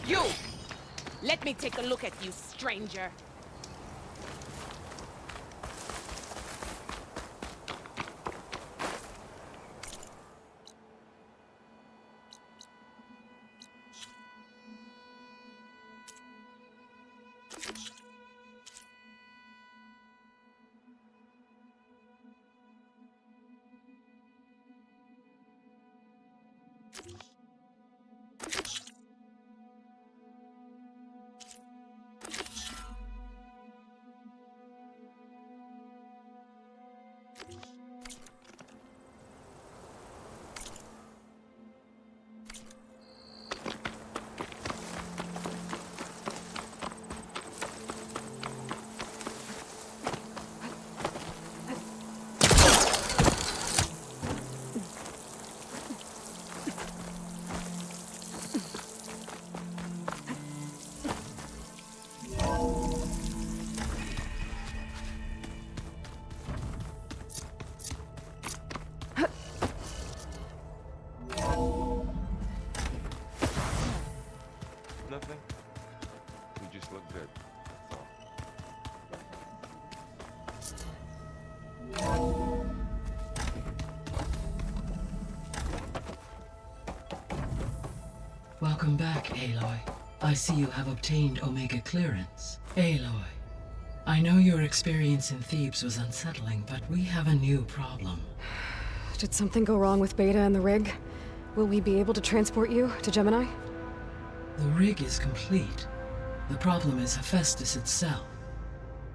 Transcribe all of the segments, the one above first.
You! Let me take a look at you, stranger. Nothing? You just look good. That's all. Welcome back, Aloy. I see you have obtained Omega clearance. Aloy, I know your experience in Thebes was unsettling, but we have a new problem. Did something go wrong with Beta and the rig? Will we be able to transport you to Gemini? The rig is complete. The problem is Hephaestus itself.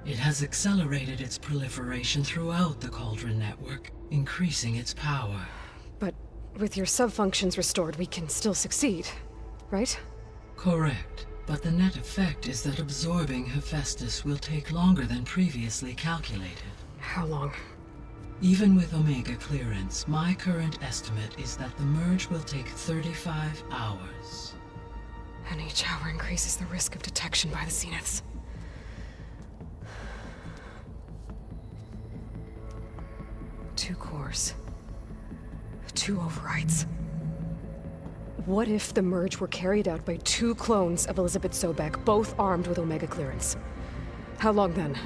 It has accelerated its proliferation throughout the Cauldron network, increasing its power. But with your sub-functions restored, we can still succeed, right? Correct. But the net effect is that absorbing Hephaestus will take longer than previously calculated. How long? Even with Omega clearance, my current estimate is that the merge will take 35 hours. And each hour increases the risk of detection by the Zeniths. Two cores. Two overrides. What if the merge were carried out by two clones of Elizabeth Sobek, both armed with Omega clearance? How long then?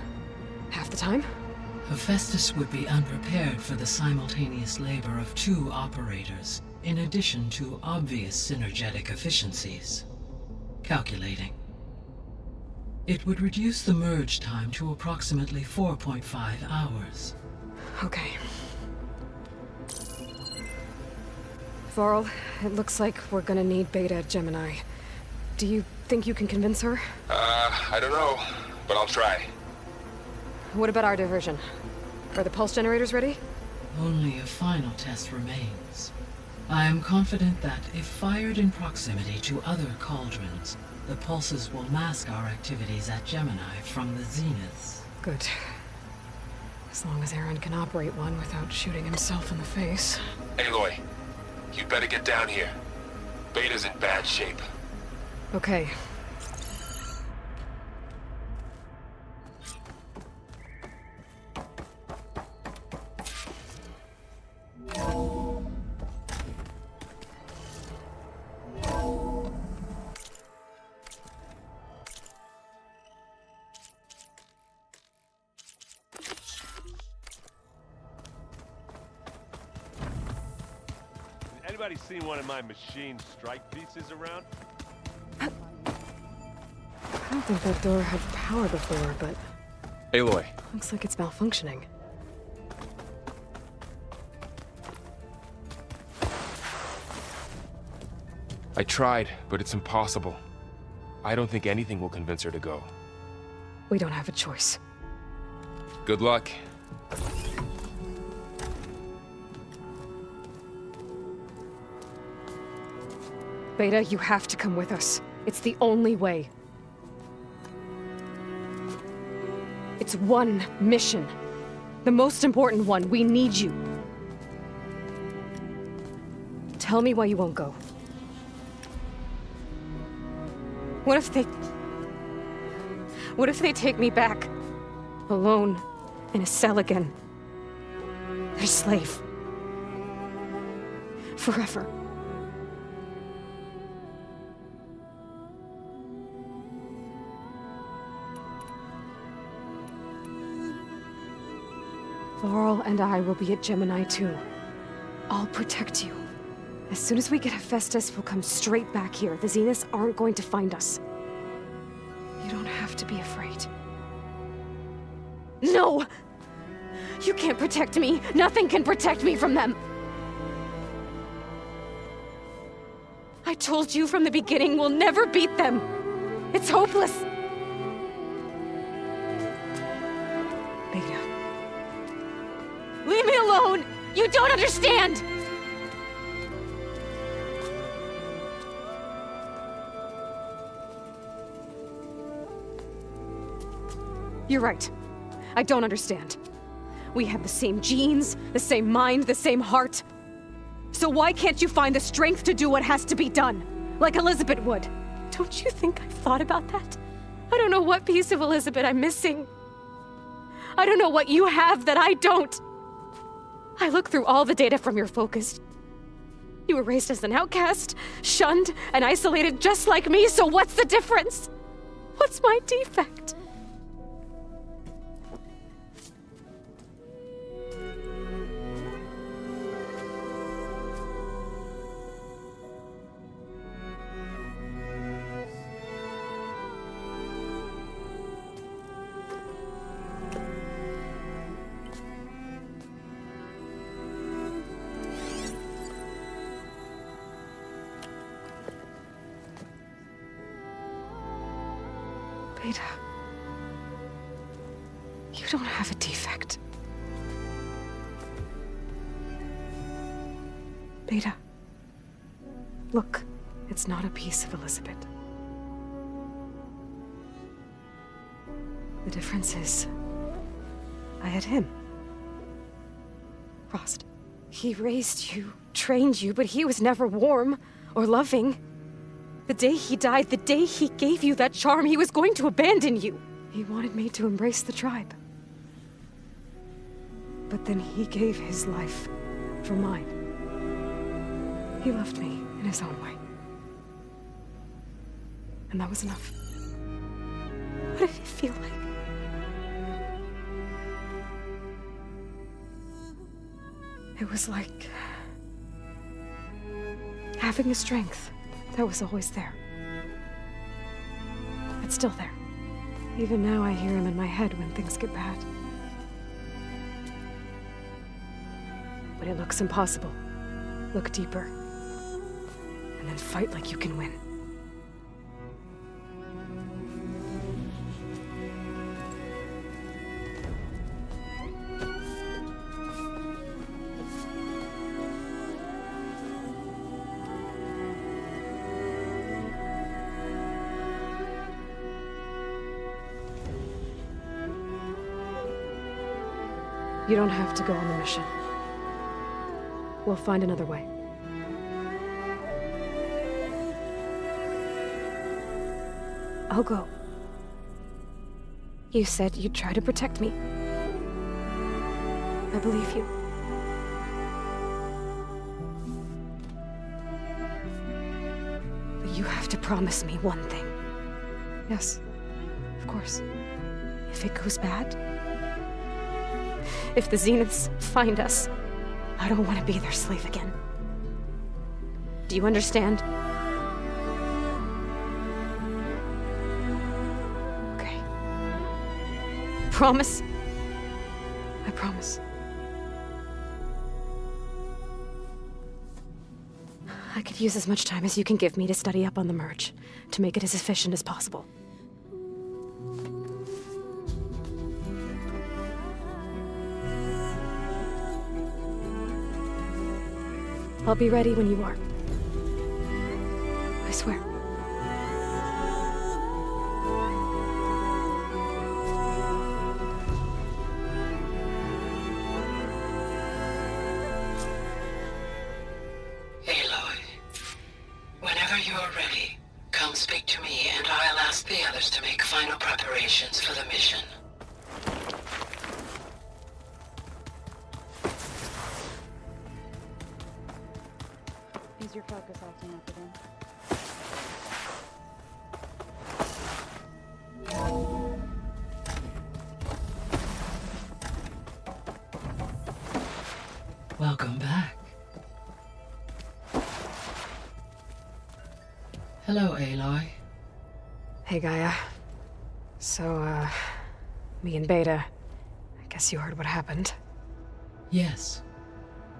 Half the time? Hephaestus would be unprepared for the simultaneous labor of two operators, in addition to obvious synergetic efficiencies. Calculating. It would reduce the merge time to approximately 4.5 hours. Okay. Varl, it looks like we're gonna need Beta at Gemini. Do you think you can convince her? I don't know, but I'll try. What about our diversion? Are the pulse generators ready? Only a final test remains. I am confident that if fired in proximity to other cauldrons, the pulses will mask our activities at Gemini from the Zeniths. Good. As long as Aaron can operate one without shooting himself in the face. Aloy, you better get down here. Beta's in bad shape. Okay. Anybody seen one of my machine strike pieces around? I don't think that door had power before, but Aloy. looks like it's malfunctioning. I tried, but it's impossible. I don't think anything will convince her to go. We don't have a choice. Good luck. Beta, you have to come with us. It's the only way. It's one mission. The most important one. We need you. Tell me why you won't go. What if they take me back? Alone, in a cell again. Their slave. Forever. Varl and I will be at Gemini too. I'll protect you. As soon as we get Hephaestus, we'll come straight back here. The Zeniths aren't going to find us. You don't have to be afraid. No! You can't protect me! Nothing can protect me from them! I told you from the beginning we'll never beat them! It's hopeless! Beta. Leave me alone! You don't understand! You're right. I don't understand. We have the same genes, the same mind, the same heart. So why can't you find the strength to do what has to be done? Like Elizabeth would. Don't you think I've thought about that? I don't know what piece of Elizabeth I'm missing. I don't know what you have that I don't. I look through all the data from your focus. You were raised as an outcast, shunned, and isolated just like me, so what's the difference? What's my defect? Beta, you don't have a defect. Beta, look, it's not a piece of Elizabeth. The difference is, I had him. Frost. He raised you, trained you, but he was never warm or loving. The day he died, the day he gave you that charm, he was going to abandon you. He wanted me to embrace the tribe. But then he gave his life for mine. He loved me in his own way. And that was enough. What did it feel like? It was like having a strength that was always there. It's still there. Even now I hear him in my head when things get bad. When it looks impossible, look deeper. And then fight like you can win. You don't have to go on the mission. We'll find another way. I'll go. You said you'd try to protect me. I believe you. But you have to promise me one thing. Yes, of course. If it goes bad, if the Zeniths find us, I don't want to be their slave again. Do you understand? Okay. Promise? I promise. I could use as much time as you can give me to study up on the merge, to make it as efficient as possible. I'll be ready when you are. I swear. Aloy, whenever you are ready, come speak to me and I'll ask the others to make final preparations for the mission. Is your focus acting up again? Welcome back. Hello, Aloy. Hey, Gaia. So, me and Beta. I guess you heard what happened. Yes.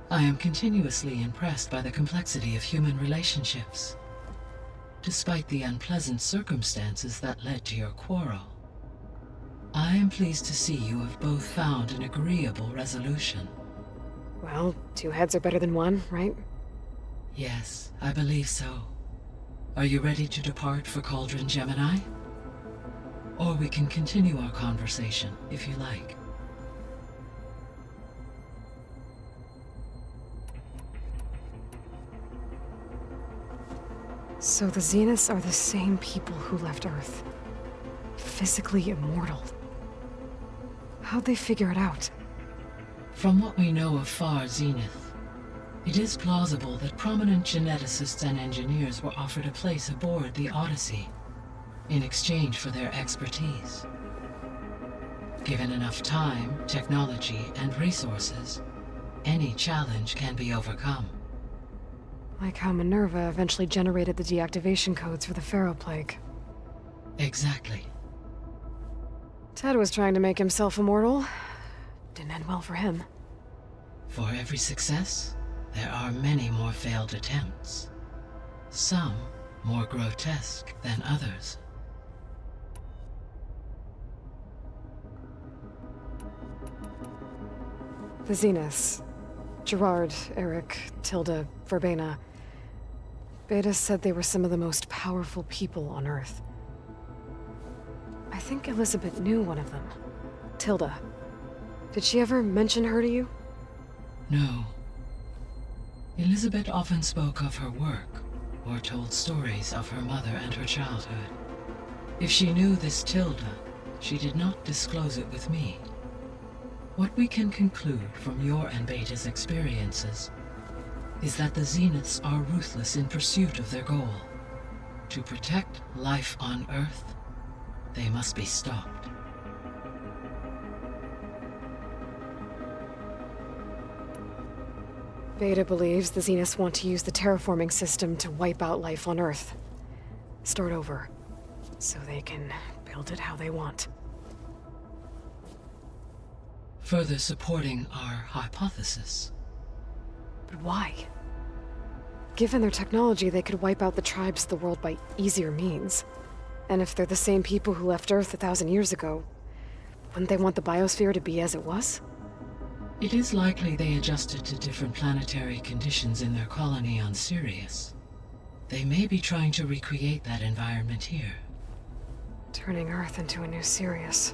I am continuously impressed by the complexity of human relationships. Despite the unpleasant circumstances that led to your quarrel, I am pleased to see you have both found an agreeable resolution. Well, two heads are better than one, right? Yes, I believe so. Are you ready to depart for Cauldron Gemini? Or we can continue our conversation, if you like. So the Zeniths are the same people who left Earth. Physically immortal. How'd they figure it out? From what we know of Far Zenith, it is plausible that prominent geneticists and engineers were offered a place aboard the Odyssey in exchange for their expertise. Given enough time, technology, and resources, any challenge can be overcome. Like how Minerva eventually generated the deactivation codes for the Pharaoh Plague. Exactly. Ted was trying to make himself immortal. Didn't end well for him. For every success, there are many more failed attempts. Some more grotesque than others. The Zeniths. Gerard, Eric, Tilda, Verbena. Beta said they were some of the most powerful people on Earth. I think Elizabeth knew one of them. Tilda. Did she ever mention her to you? No. Elizabeth often spoke of her work, or told stories of her mother and her childhood. If she knew this Tilda, she did not disclose it with me. What we can conclude from your and Beta's experiences is that the Zeniths are ruthless in pursuit of their goal. To protect life on Earth, they must be stopped. Beta believes the Zeniths want to use the terraforming system to wipe out life on Earth. Start over, so they can build it how they want. Further supporting our hypothesis. But why? Given their technology, they could wipe out the tribes of the world by easier means. And if they're the same people who left Earth 1,000 years ago, wouldn't they want the biosphere to be as it was? It is likely they adjusted to different planetary conditions in their colony on Sirius. They may be trying to recreate that environment here. Turning Earth into a new Sirius.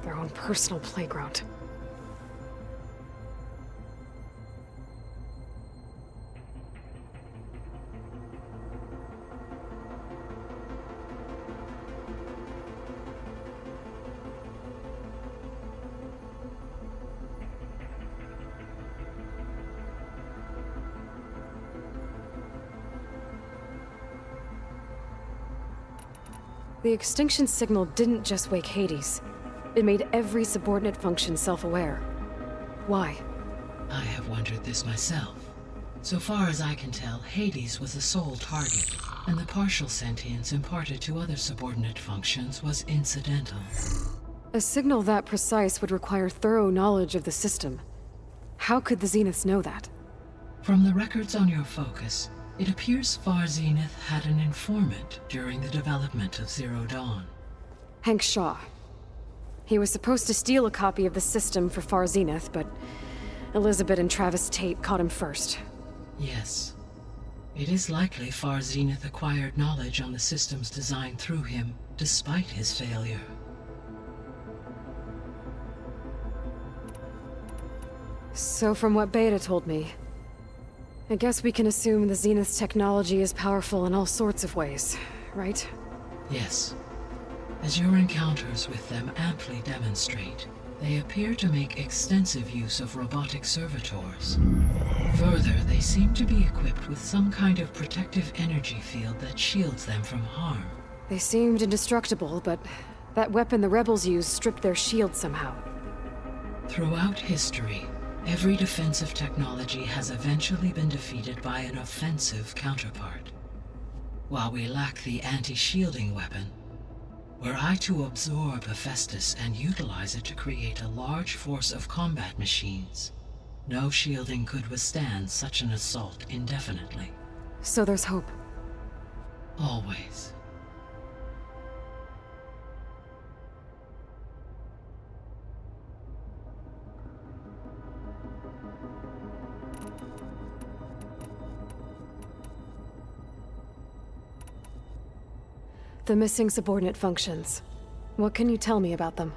Their own personal playground. The extinction signal didn't just wake Hades. It made every subordinate function self-aware. Why? I have wondered this myself. So far as I can tell, Hades was the sole target, and the partial sentience imparted to other subordinate functions was incidental. A signal that precise would require thorough knowledge of the system. How could the Zeniths know that? From the records on your focus, it appears Far Zenith had an informant during the development of Zero Dawn. Hank Shaw. He was supposed to steal a copy of the system for Far Zenith, but Elizabeth and Travis Tate caught him first. Yes. It is likely Far Zenith acquired knowledge on the systems designed through him, despite his failure. So from what Beta told me, I guess we can assume the Zenith's technology is powerful in all sorts of ways, right? Yes. As your encounters with them amply demonstrate, they appear to make extensive use of robotic servitors. Further, they seem to be equipped with some kind of protective energy field that shields them from harm. They seemed indestructible, but that weapon the rebels used stripped their shield somehow. Throughout history, Every defensive technology has eventually been defeated by an offensive counterpart. While we lack the anti-shielding weapon, were I to absorb Hephaestus and utilize it to create a large force of combat machines, no shielding could withstand such an assault indefinitely. So there's hope. Always. The missing subordinate functions. What can you tell me about them?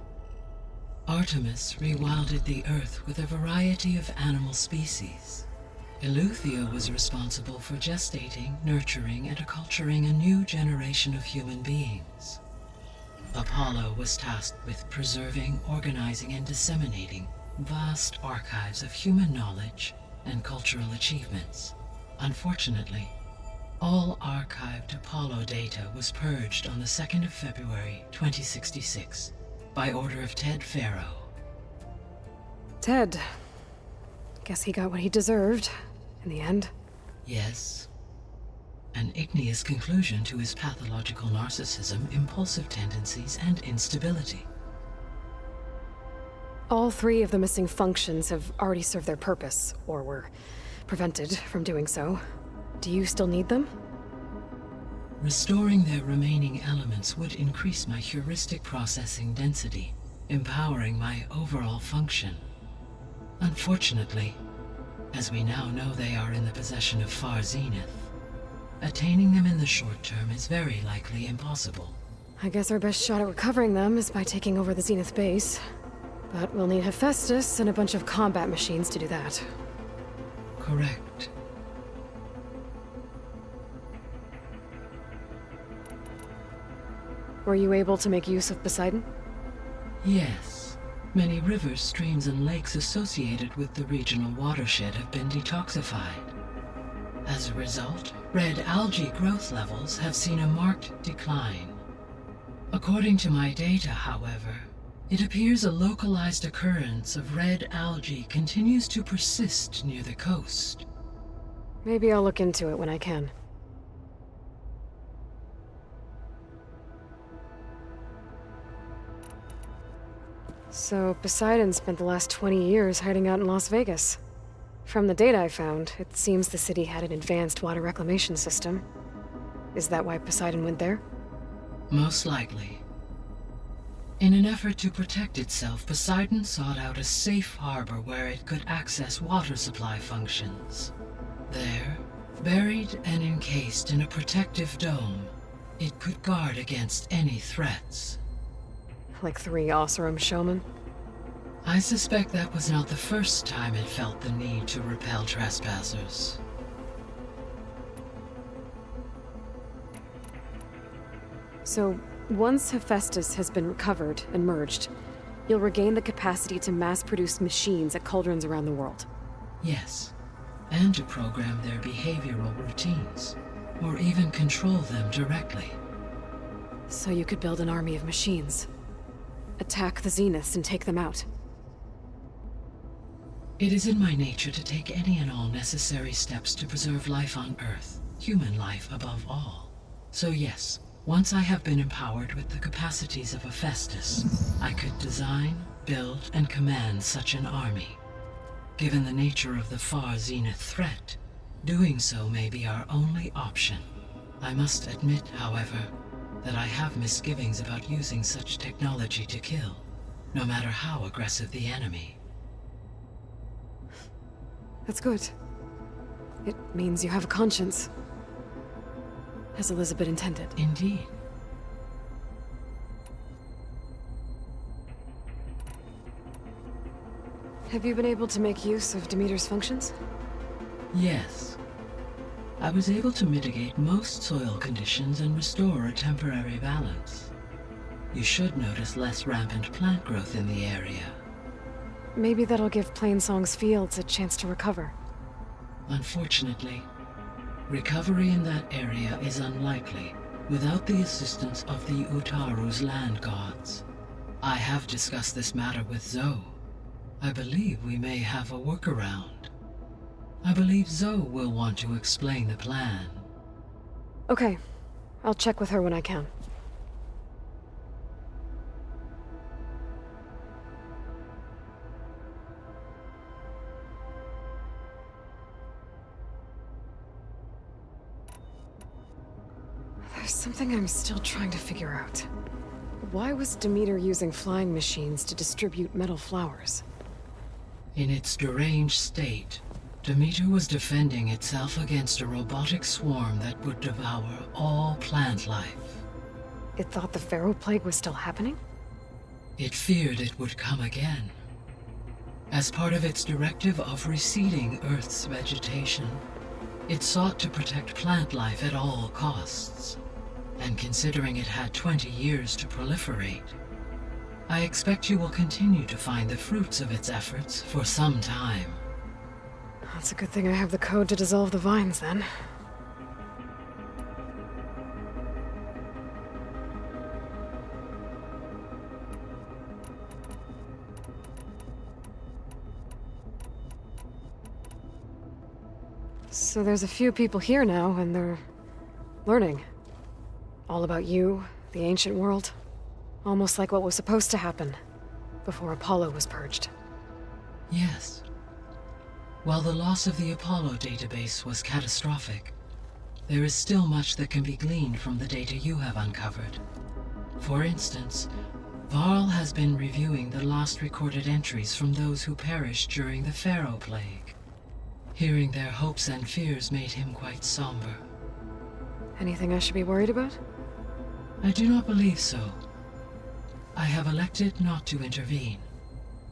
Artemis rewilded the Earth with a variety of animal species. Eleuthia was responsible for gestating, nurturing, and acculturating a new generation of human beings. Apollo was tasked with preserving, organizing, and disseminating vast archives of human knowledge and cultural achievements. Unfortunately, all archived Apollo data was purged on the 2nd of February, 2066, by order of Ted Farrow. Ted. Guess he got what he deserved, in the end. Yes. An igneous conclusion to his pathological narcissism, impulsive tendencies, and instability. All 3 of the missing functions have already served their purpose, or were prevented from doing so. Do you still need them? Restoring their remaining elements would increase my heuristic processing density, empowering my overall function. Unfortunately, as we now know they are in the possession of Far Zenith, attaining them in the short term is very likely impossible. I guess our best shot at recovering them is by taking over the Zenith base. But we'll need Hephaestus and a bunch of combat machines to do that. Correct. Were you able to make use of Poseidon? Yes. Many rivers, streams, and lakes associated with the regional watershed have been detoxified. As a result, red algae growth levels have seen a marked decline. According to my data, however, it appears a localized occurrence of red algae continues to persist near the coast. Maybe I'll look into it when I can. So, Poseidon spent the last 20 years hiding out in Las Vegas. From the data I found, it seems the city had an advanced water reclamation system. Is that why Poseidon went there? Most likely. In an effort to protect itself, Poseidon sought out a safe harbor where it could access water supply functions. There, buried and encased in a protective dome, it could guard against any threats. Like 3 Oseram showmen? I suspect that was not the first time it felt the need to repel trespassers. So, once Hephaestus has been recovered and merged, you'll regain the capacity to mass-produce machines at cauldrons around the world. Yes, and to program their behavioral routines, or even control them directly. So you could build an army of machines. Attack the Zeniths and take them out. It is in my nature to take any and all necessary steps to preserve life on Earth, human life above all. So yes, once I have been empowered with the capacities of Hephaestus, I could design, build, and command such an army. Given the nature of the Far Zenith threat, doing so may be our only option. I must admit, however, that I have misgivings about using such technology to kill, no matter how aggressive the enemy. That's good. It means you have a conscience. As Elizabeth intended. Indeed. Have you been able to make use of Demeter's functions? Yes. I was able to mitigate most soil conditions and restore a temporary balance. You should notice less rampant plant growth in the area. Maybe that'll give Plainsong's fields a chance to recover. Unfortunately, recovery in that area is unlikely without the assistance of the Utaru's land gods. I have discussed this matter with Zoe. I believe we may have a workaround. I believe Zoe will want to explain the plan. Okay. I'll check with her when I can. There's something I'm still trying to figure out. Why was Demeter using flying machines to distribute metal flowers? In its deranged state, Demeter was defending itself against a robotic swarm that would devour all plant life. It thought the Pharaoh Plague was still happening? It feared it would come again. As part of its directive of reseeding Earth's vegetation, it sought to protect plant life at all costs. And considering it had 20 years to proliferate, I expect you will continue to find the fruits of its efforts for some time. That's a good thing I have the code to dissolve the vines, then. So there's a few people here now, and they're learning. All about you, the ancient world. Almost like what was supposed to happen before Apollo was purged. Yes. While the loss of the Apollo database was catastrophic, there is still much that can be gleaned from the data you have uncovered. For instance, Varl has been reviewing the last recorded entries from those who perished during the Pharaoh Plague. Hearing their hopes and fears made him quite somber. Anything I should be worried about? I do not believe so. I have elected not to intervene,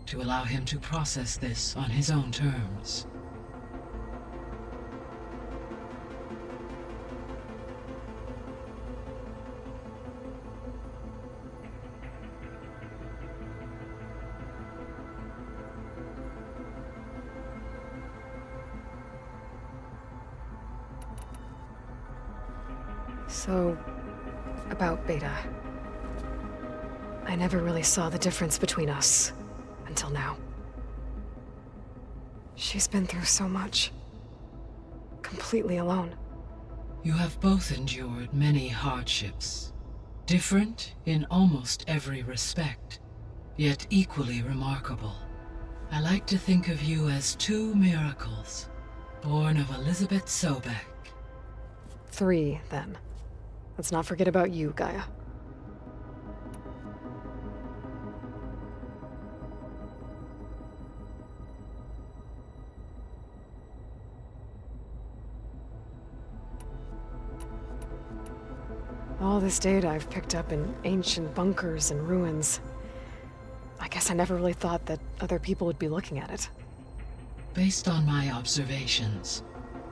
to allow him to process this on his own terms. So, about Beta. I never really saw the difference between us, until now. She's been through so much. Completely alone. You have both endured many hardships. Different in almost every respect, yet equally remarkable. I like to think of you as two miracles, born of Elizabeth Sobek. 3, then. Let's not forget about you, Gaia. All this data I've picked up in ancient bunkers and ruins. I guess I never really thought that other people would be looking at it. Based on my observations,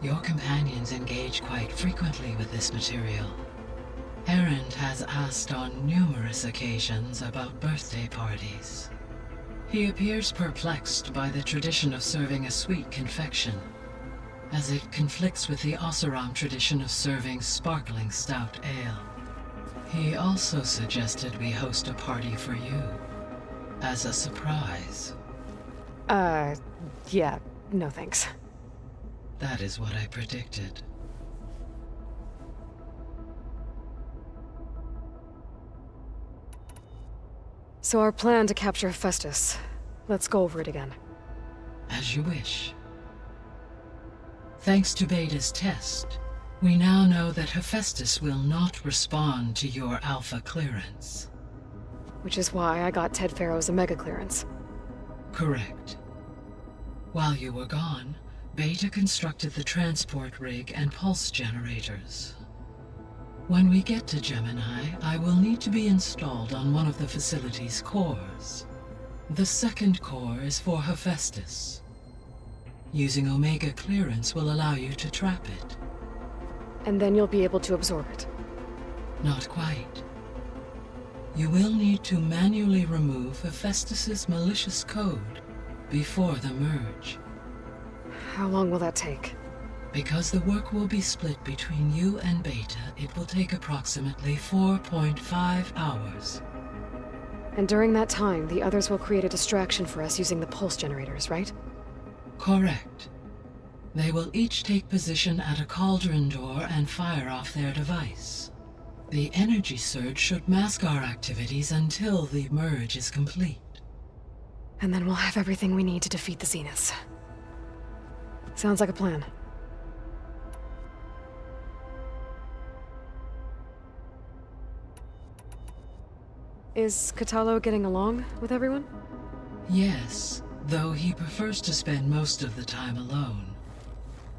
your companions engage quite frequently with this material. Erend has asked on numerous occasions about birthday parties. He appears perplexed by the tradition of serving a sweet confection, as it conflicts with the Oseram tradition of serving sparkling stout ale. He also suggested we host a party for you, as a surprise. Yeah, no thanks. That is what I predicted. So our plan to capture Hephaestus. Let's go over it again. As you wish. Thanks to Beta's test, we now know that Hephaestus will not respond to your Alpha clearance. Which is why I got Ted Pharaoh's Omega clearance. Correct. While you were gone, Beta constructed the transport rig and pulse generators. When we get to Gemini, I will need to be installed on one of the facility's cores. The second core is for Hephaestus. Using Omega clearance will allow you to trap it. And then you'll be able to absorb it. Not quite. You will need to manually remove Hephaestus's malicious code before the merge. How long will that take? Because the work will be split between you and Beta, it will take approximately 4.5 hours. And during that time, the others will create a distraction for us using the pulse generators, right? Correct. They will each take position at a cauldron door and fire off their device. The energy surge should mask our activities until the merge is complete. And then we'll have everything we need to defeat the Zeniths. Sounds like a plan. Is Katalo getting along with everyone? Yes, though he prefers to spend most of the time alone.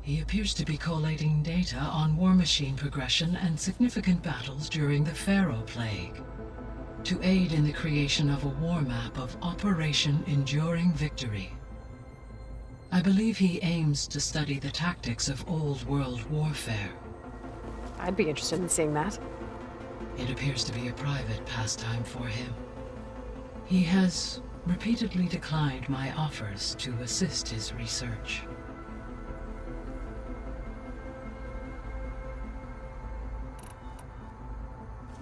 He appears to be collating data on war machine progression and significant battles during the Pharaoh Plague, to aid in the creation of a war map of Operation Enduring Victory. I believe he aims to study the tactics of old world warfare. I'd be interested in seeing that. It appears to be a private pastime for him. He has repeatedly declined my offers to assist his research.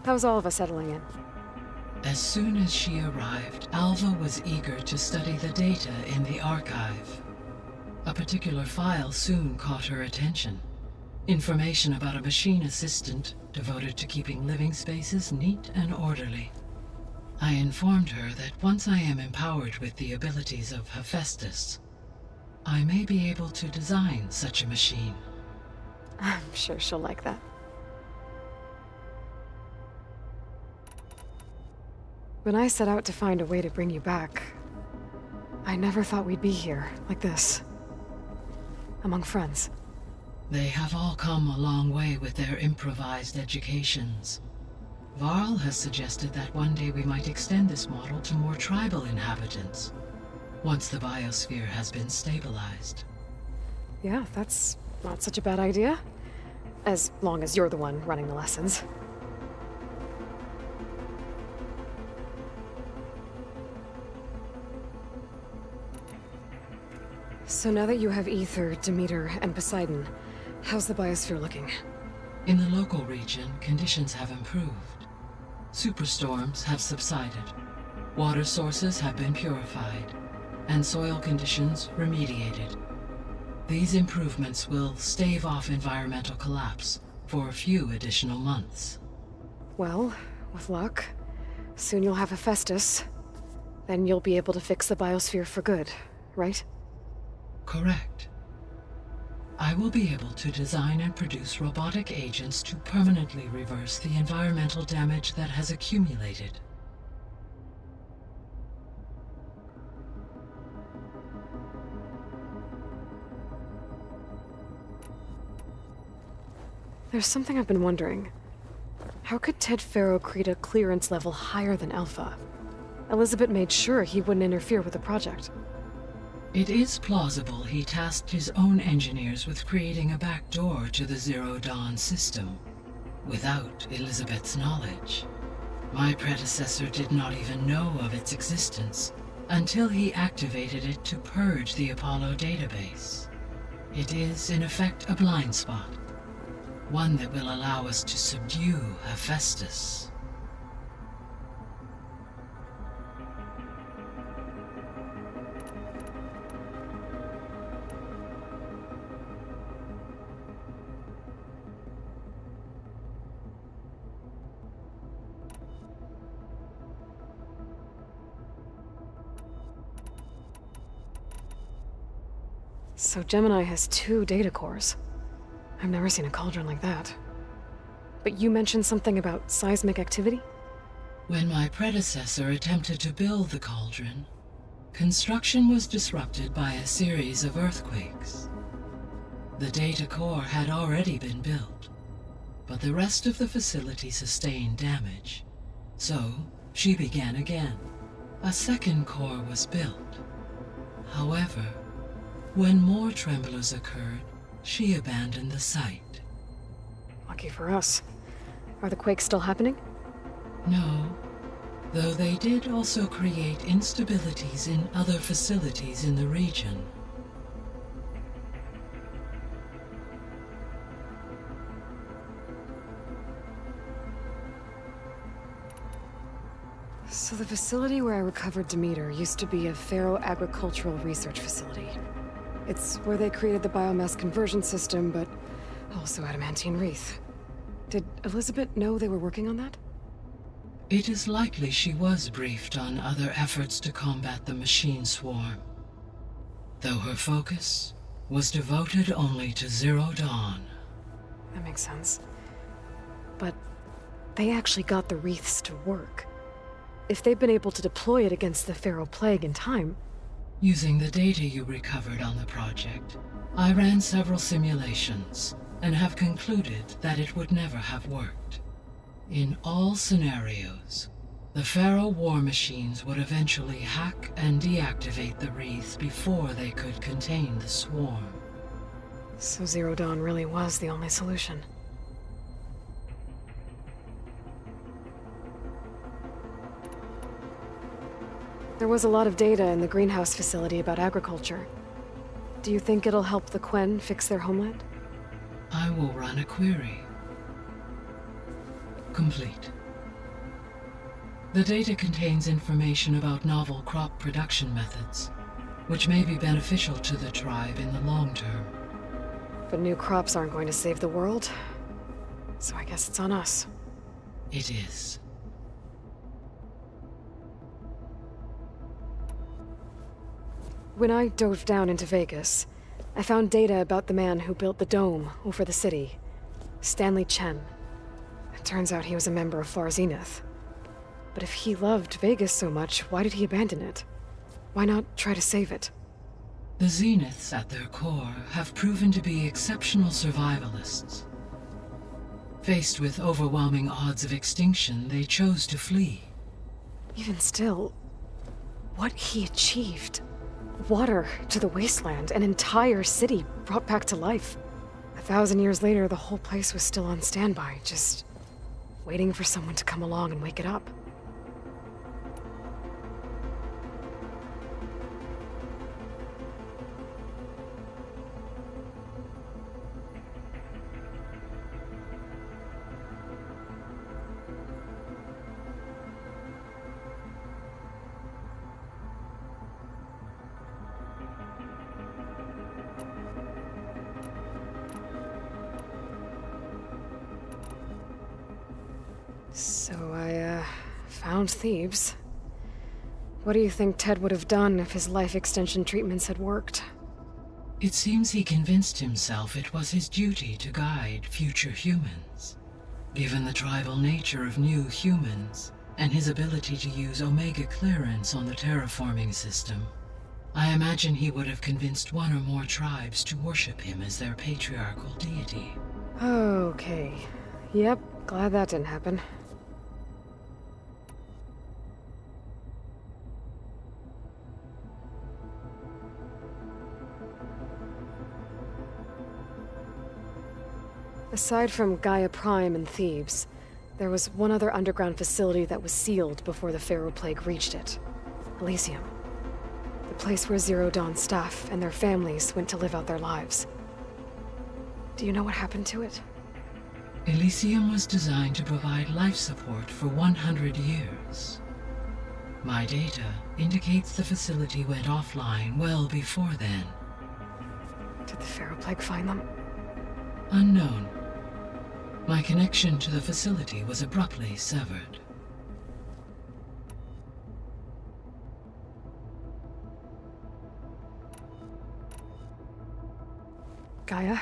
How's all of us settling in? As soon as she arrived, Alva was eager to study the data in the archive. A particular file soon caught her attention. Information about a machine assistant devoted to keeping living spaces neat and orderly. I informed her that once I am empowered with the abilities of Hephaestus, I may be able to design such a machine. I'm sure she'll like that. When I set out to find a way to bring you back, I never thought we'd be here, like this. Among friends. They have all come a long way with their improvised educations. Varl has suggested that one day we might extend this model to more tribal inhabitants, once the biosphere has been stabilized. Yeah, that's not such a bad idea. As long as you're the one running the lessons. So now that you have Ether, Demeter, and Poseidon, how's the biosphere looking? In the local region, conditions have improved. Superstorms have subsided. Water sources have been purified, and soil conditions remediated. These improvements will stave off environmental collapse for a few additional months. Well, with luck, soon you'll have Hephaestus. Then you'll be able to fix the biosphere for good, right? Correct. I will be able to design and produce robotic agents to permanently reverse the environmental damage that has accumulated. There's something I've been wondering. How could Ted Faro create a clearance level higher than Alpha? Elizabeth made sure he wouldn't interfere with the project. It is plausible he tasked his own engineers with creating a back door to the Zero Dawn system, without Elizabeth's knowledge. My predecessor did not even know of its existence until he activated it to purge the Apollo database. It is, in effect, a blind spot, one that will allow us to subdue Hephaestus. So Gemini has 2 data cores. I've never seen a cauldron like that. But you mentioned something about seismic activity? When my predecessor attempted to build the cauldron, construction was disrupted by a series of earthquakes. The data core had already been built, but the rest of the facility sustained damage. So, she began again. A second core was built. However, when more tremblers occurred, she abandoned the site. Lucky for us. Are the quakes still happening? No, though they did also create instabilities in other facilities in the region. So the facility where I recovered Demeter used to be a Pharaoh agricultural research facility. It's where they created the biomass conversion system, but also adamantine wreath. Did Elizabeth know they were working on that? It is likely she was briefed on other efforts to combat the machine swarm, though her focus was devoted only to Zero Dawn. That makes sense. But they actually got the wreaths to work. If they've been able to deploy it against the Pharaoh Plague in time... Using the data you recovered on the project, I ran several simulations and have concluded that it would never have worked. In all scenarios, the Pharaoh war machines would eventually hack and deactivate the wreaths before they could contain the swarm. So Zero Dawn really was the only solution. There was a lot of data in the greenhouse facility about agriculture. Do you think it'll help the Quen fix their homeland? I will run a query. Complete. The data contains information about novel crop production methods, which may be beneficial to the tribe in the long term. But new crops aren't going to save the world, so I guess it's on us. It is. When I dove down into Vegas, I found data about the man who built the dome over the city, Stanley Chen. It turns out he was a member of Far Zenith. But if he loved Vegas so much, why did he abandon it? Why not try to save it? The Zeniths at their core have proven to be exceptional survivalists. Faced with overwhelming odds of extinction, they chose to flee. Even still, what he achieved. Water to the wasteland, an entire city brought back to life. 1,000 years later, the whole place was still on standby, just waiting for someone to come along and wake it up. So I, found thieves. What do you think Ted would have done if his life extension treatments had worked? It seems he convinced himself it was his duty to guide future humans. Given the tribal nature of new humans, and his ability to use Omega clearance on the terraforming system, I imagine he would have convinced one or more tribes to worship him as their patriarchal deity. Okay. Yep, glad that didn't happen. Aside from Gaia Prime and Thebes, there was one other underground facility that was sealed before the Pharaoh Plague reached it. Elysium. The place where Zero Dawn staff and their families went to live out their lives. Do you know what happened to it? Elysium was designed to provide life support for 100 years. My data indicates the facility went offline well before then. Did the Pharaoh Plague find them? Unknown. My connection to the facility was abruptly severed. Gaia?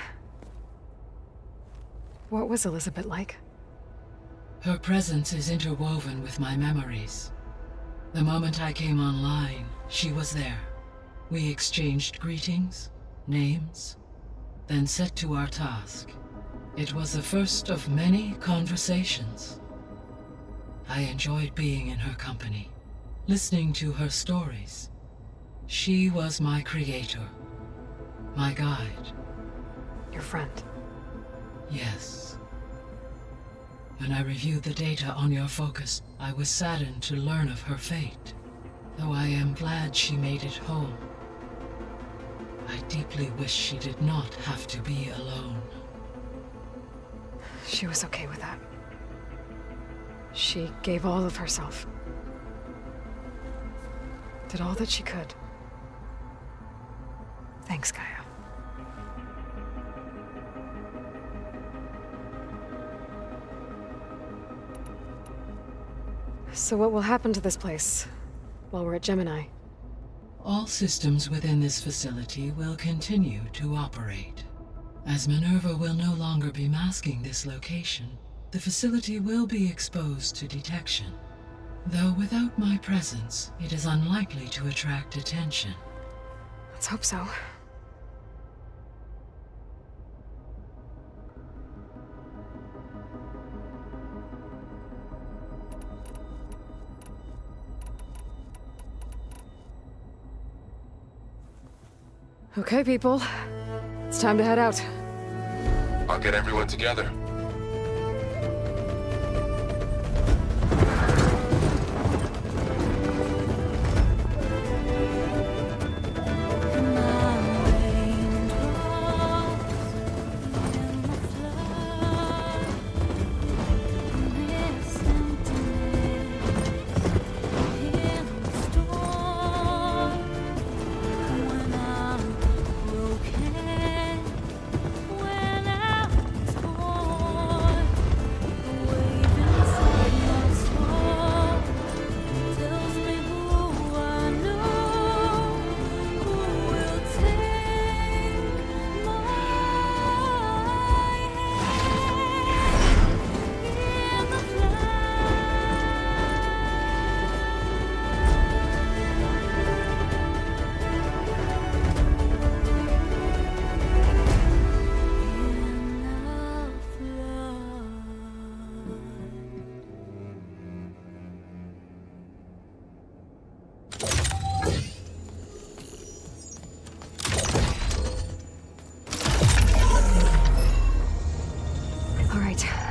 What was Elizabeth like? Her presence is interwoven with my memories. The moment I came online, she was there. We exchanged greetings, names, then set to our task. It was the first of many conversations. I enjoyed being in her company, listening to her stories. She was my creator, my guide. Your friend. Yes. When I reviewed the data on your focus, I was saddened to learn of her fate, though I am glad she made it home. I deeply wish she did not have to be alone. She was okay with that. She gave all of herself. Did all that she could. Thanks, Gaia. So what will happen to this place while we're at Gemini? All systems within this facility will continue to operate. As Minerva will no longer be masking this location, the facility will be exposed to detection. Though without my presence, it is unlikely to attract attention. Let's hope so. Okay, people. It's time to head out. I'll get everyone together.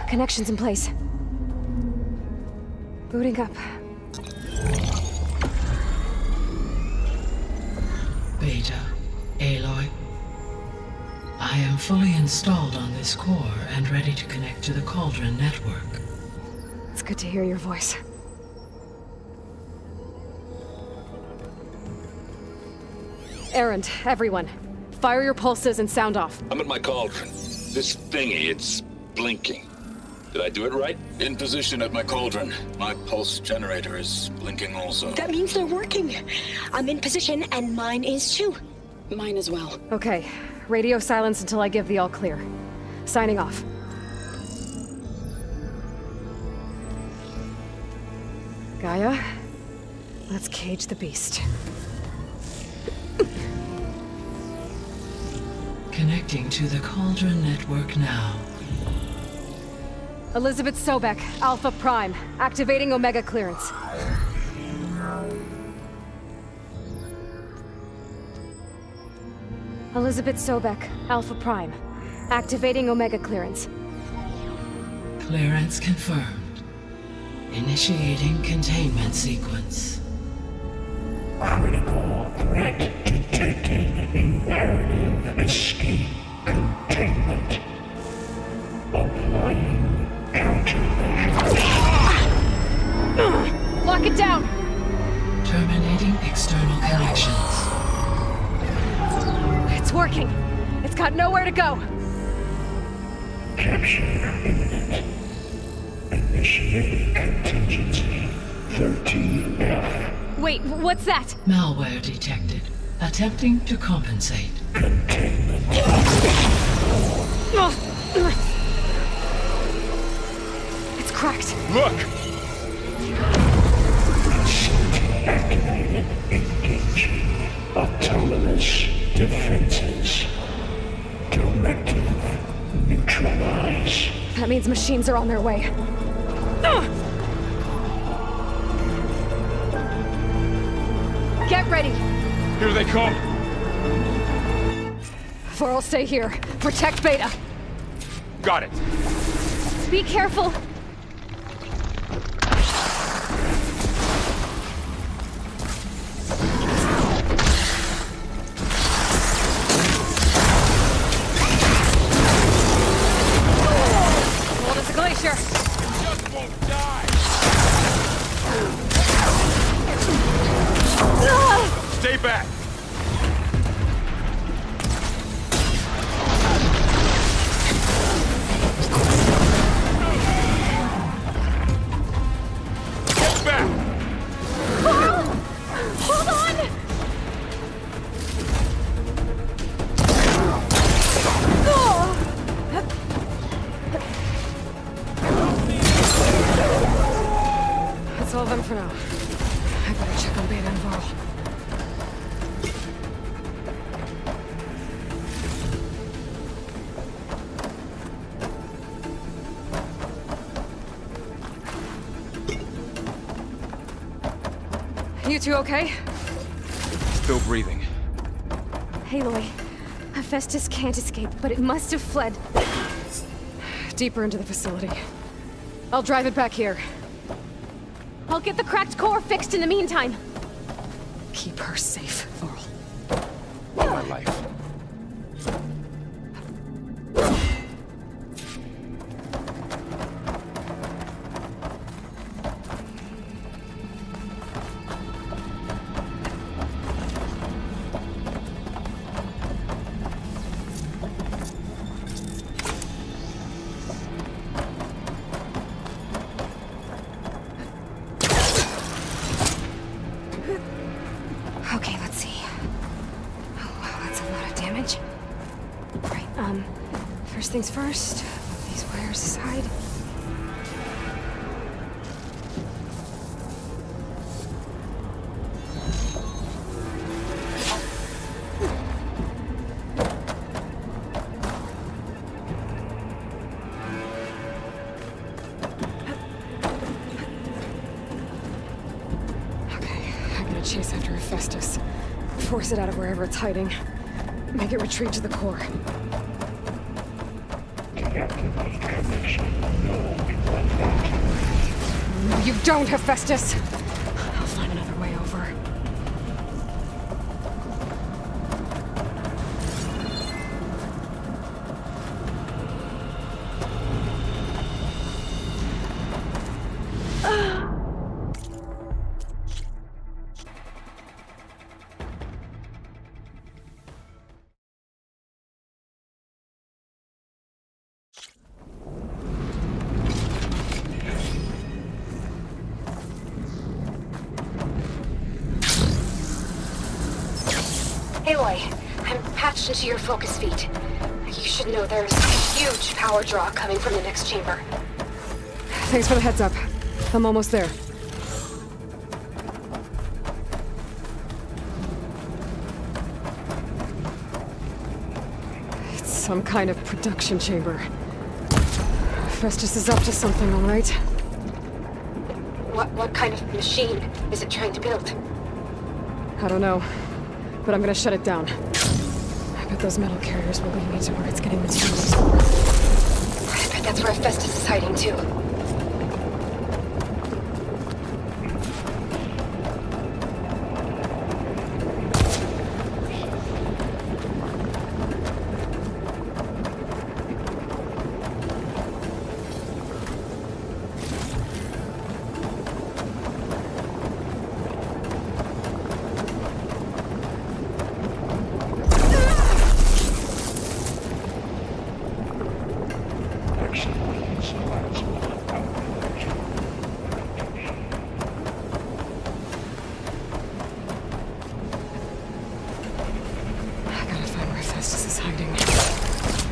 Connections in place. Booting up. Beta, Aloy. I am fully installed on this core and ready to connect to the Cauldron network. It's good to hear your voice. Errand, everyone. Fire your pulses and sound off. I'm at my cauldron. This thingy, it's blinking. Did I do it right? In position at my cauldron. My pulse generator is blinking also. That means they're working. I'm in position, and mine is too. Mine as well. Okay. Radio silence until I give the all clear. Signing off. Gaia, let's cage the beast. Connecting to the Cauldron network now. Elizabeth Sobek, Alpha Prime, activating Omega clearance. Elizabeth Sobek, Alpha Prime, activating Omega clearance. Clearance confirmed. Initiating containment sequence. Critical threat detected. Imperative escape containment. Applying countermeasures. Lock it down! Terminating external connections. It's working. It's got nowhere to go. Capture imminent. Initiate contingency 13F. Wait, what's that? Malware detected. Attempting to compensate. Containment. It's cracked. Look! Facility activated. Engaging autonomous defenses. Directive neutralize. That means machines are on their way. Get ready! Here they come! Vor'll stay here. Protect Beta. Got it. Be careful! Cold as a glacier. Just won't die! Ah! Stay back! Get back! Hold on! That's all of them for now. I better check on Beta and Varl. You two okay? Still breathing. Aloy, Hephaestus can't escape, but it must have fled deeper into the facility. I'll drive it back here. I'll get the cracked core fixed in the meantime. Keep her safe, Varl. My life. Okay, let's see. Oh, wow, that's a lot of damage. Right, first things first, move these wires aside. Chase after Hephaestus. Force it out of wherever it's hiding. Make it retreat to the core. Deactivate connection. No, you don't, Hephaestus! I'll find another way over. Aloy, I'm patched into your focus feed. You should know there's a huge power draw coming from the next chamber. Thanks for the heads up. I'm almost there. It's some kind of production chamber. Hephaestus is up to something, all right? What kind of machine is it trying to build? I don't know, but I'm gonna shut it down. I bet those metal carriers will lead me to where it's getting materials for. I bet that's where Hephaestus is hiding too.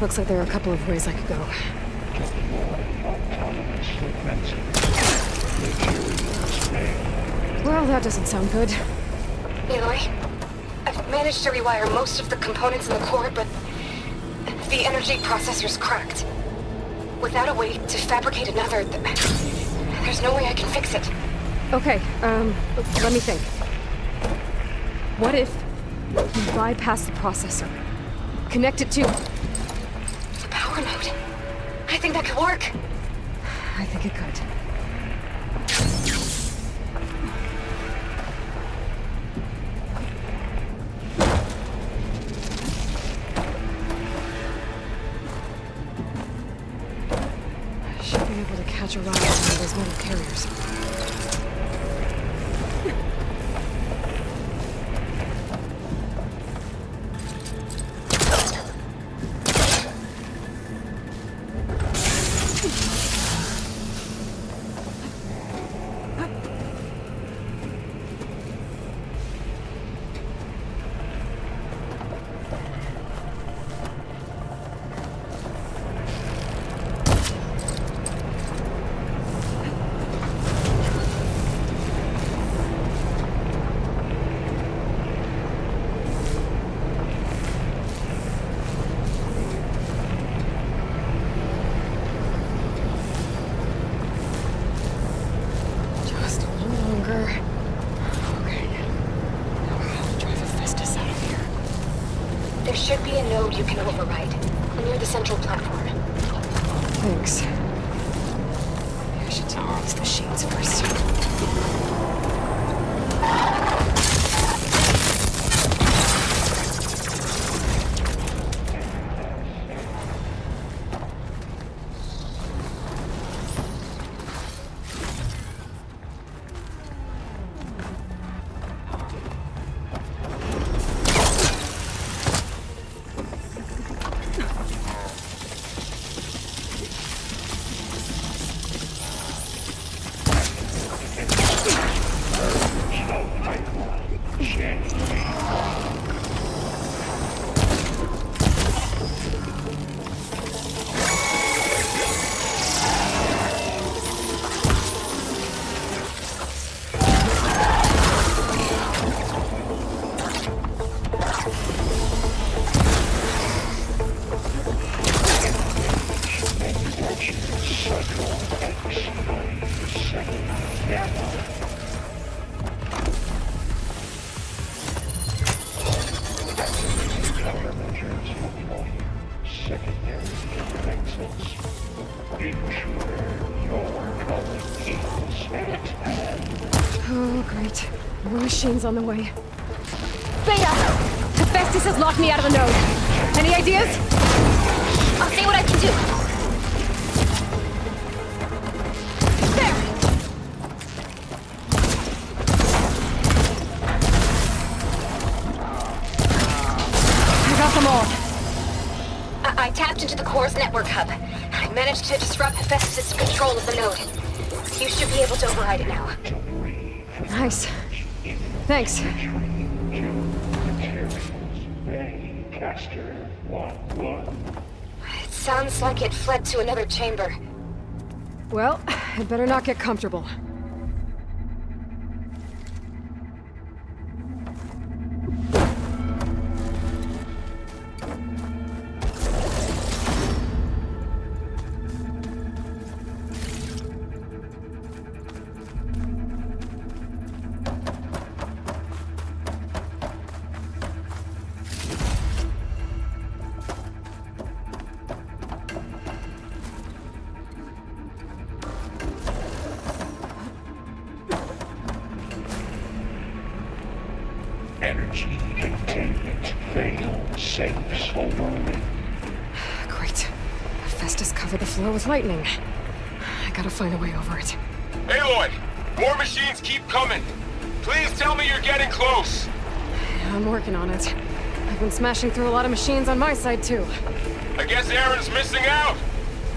Looks like there are a couple of ways I could go. Well, that doesn't sound good. Aloy, I've managed to rewire most of the components in the core, but the energy processor's cracked. Without a way to fabricate another, there's no way I can fix it. Okay, let me think. What if you bypass the processor? Connect it to... power node. I think that could work. I think it could. I should be able to catch a ride on one of those metal carriers. There should be a node you can override, near the central platform. Thanks. I should deal with these machines first. Oh, great. More machines on the way. Beta! Hephaestus has locked me out of the node. Any ideas? I'll see what I can do. There! I got them all. I tapped into the core's network hub. I managed to disrupt Hephaestus' control of the node. You should be able to override it now. Nice. Thanks. Caster 1-1. It sounds like it fled to another chamber. Well, I'd better not get comfortable. Energy containment failed. Safes overrun. Great. Hephaestus covered the floor with lightning. I gotta find a way over it. Aloy! More machines keep coming! Please tell me you're getting close! I'm working on it. I've been smashing through a lot of machines on my side, too. I guess Aaron's missing out!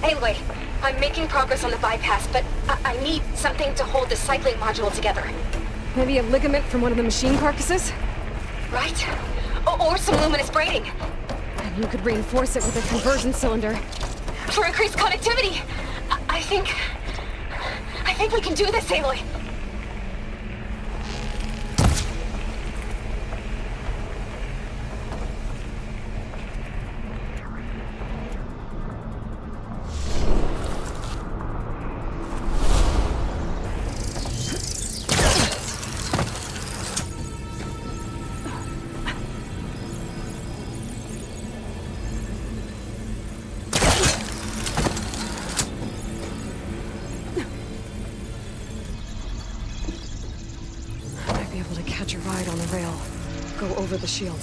Anyway, I'm making progress on the bypass, but I need something to hold the cycling module together. Maybe a ligament from one of the machine carcasses? Right? Or some luminous braiding. And you could reinforce it with a conversion cylinder. For increased connectivity! I think we can do this, Aloy. Catch a ride on the rail. Go over the shield.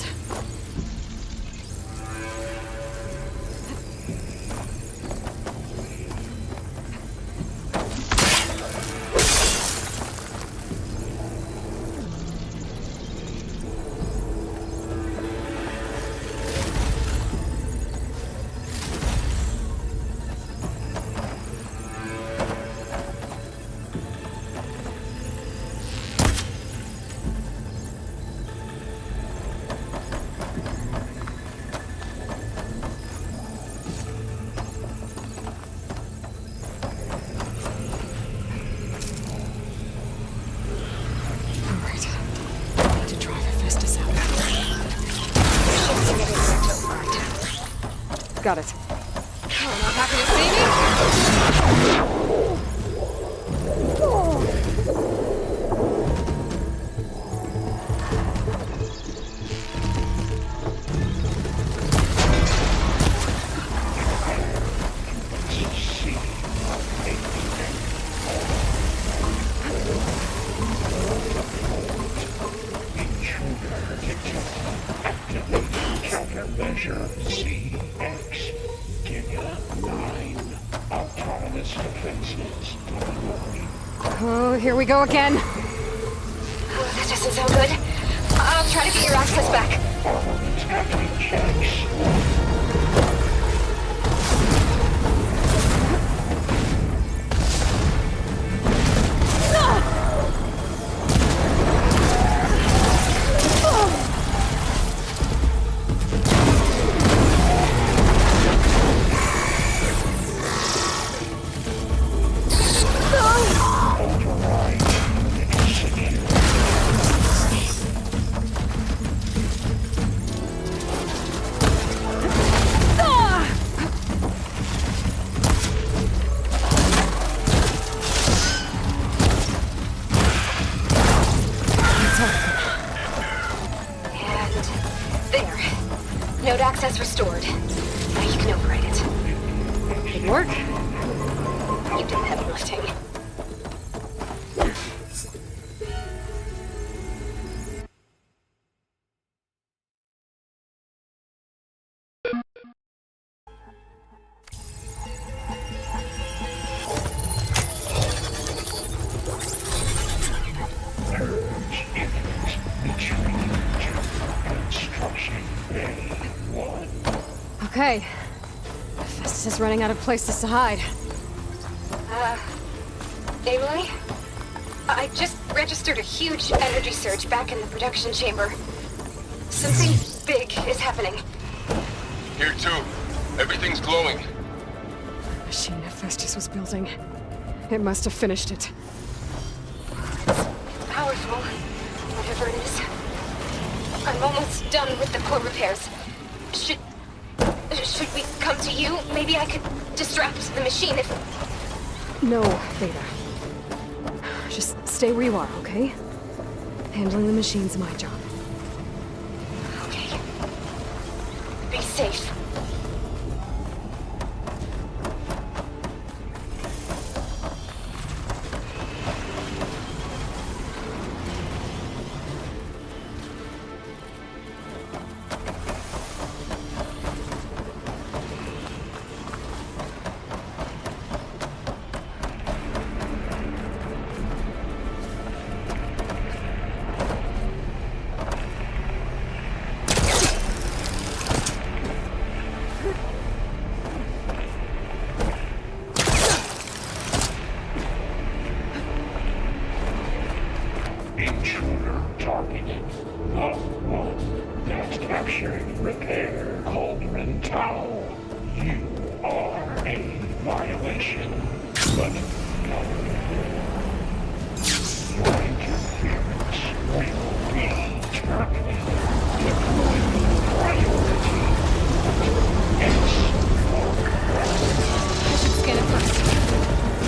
Got it. Oh, not happy to see me? Oh, here we go again. Oh, that doesn't sound good. I'll try to get your access back. Node access restored. Now you can override it. Good work. You did the heavy lifting. Okay. Festus is running out of places to hide. Aloy? I just registered a huge energy surge back in the production chamber. Something big is happening. Here too. Everything's glowing. The machine Festus was building. It must have finished it. It's powerful, whatever it is. I'm almost done with the core repairs. Should we come to you? Maybe I could distract the machine if... No, Beta. Just stay where you are, okay? Handling the machine's my job. Okay. Be safe. Intruder targeted. The one that captured repair Cauldron Tower. You are a violation, but no. Your interference will be terminated. Deploying priority. I should scan it first.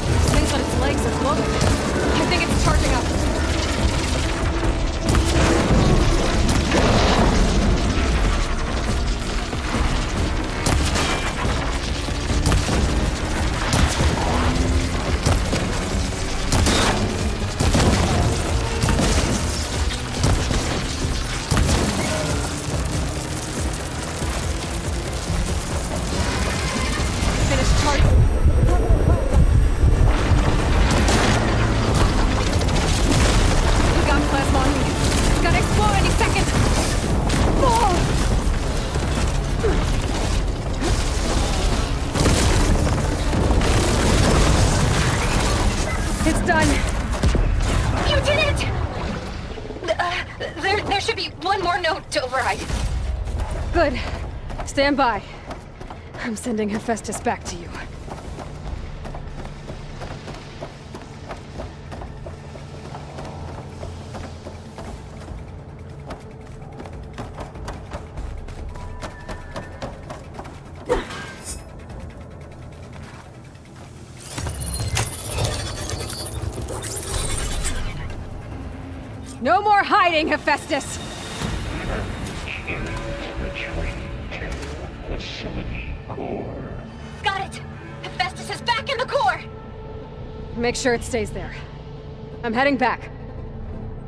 This thing's on its legs are glowing. I think it's charging up. It's done. You did it! There should be one more node to override. Good. Stand by. I'm sending Hephaestus back to you. No more hiding, Hephaestus! Retreat to facility core. Got it! Hephaestus is back in the core! Make sure it stays there. I'm heading back.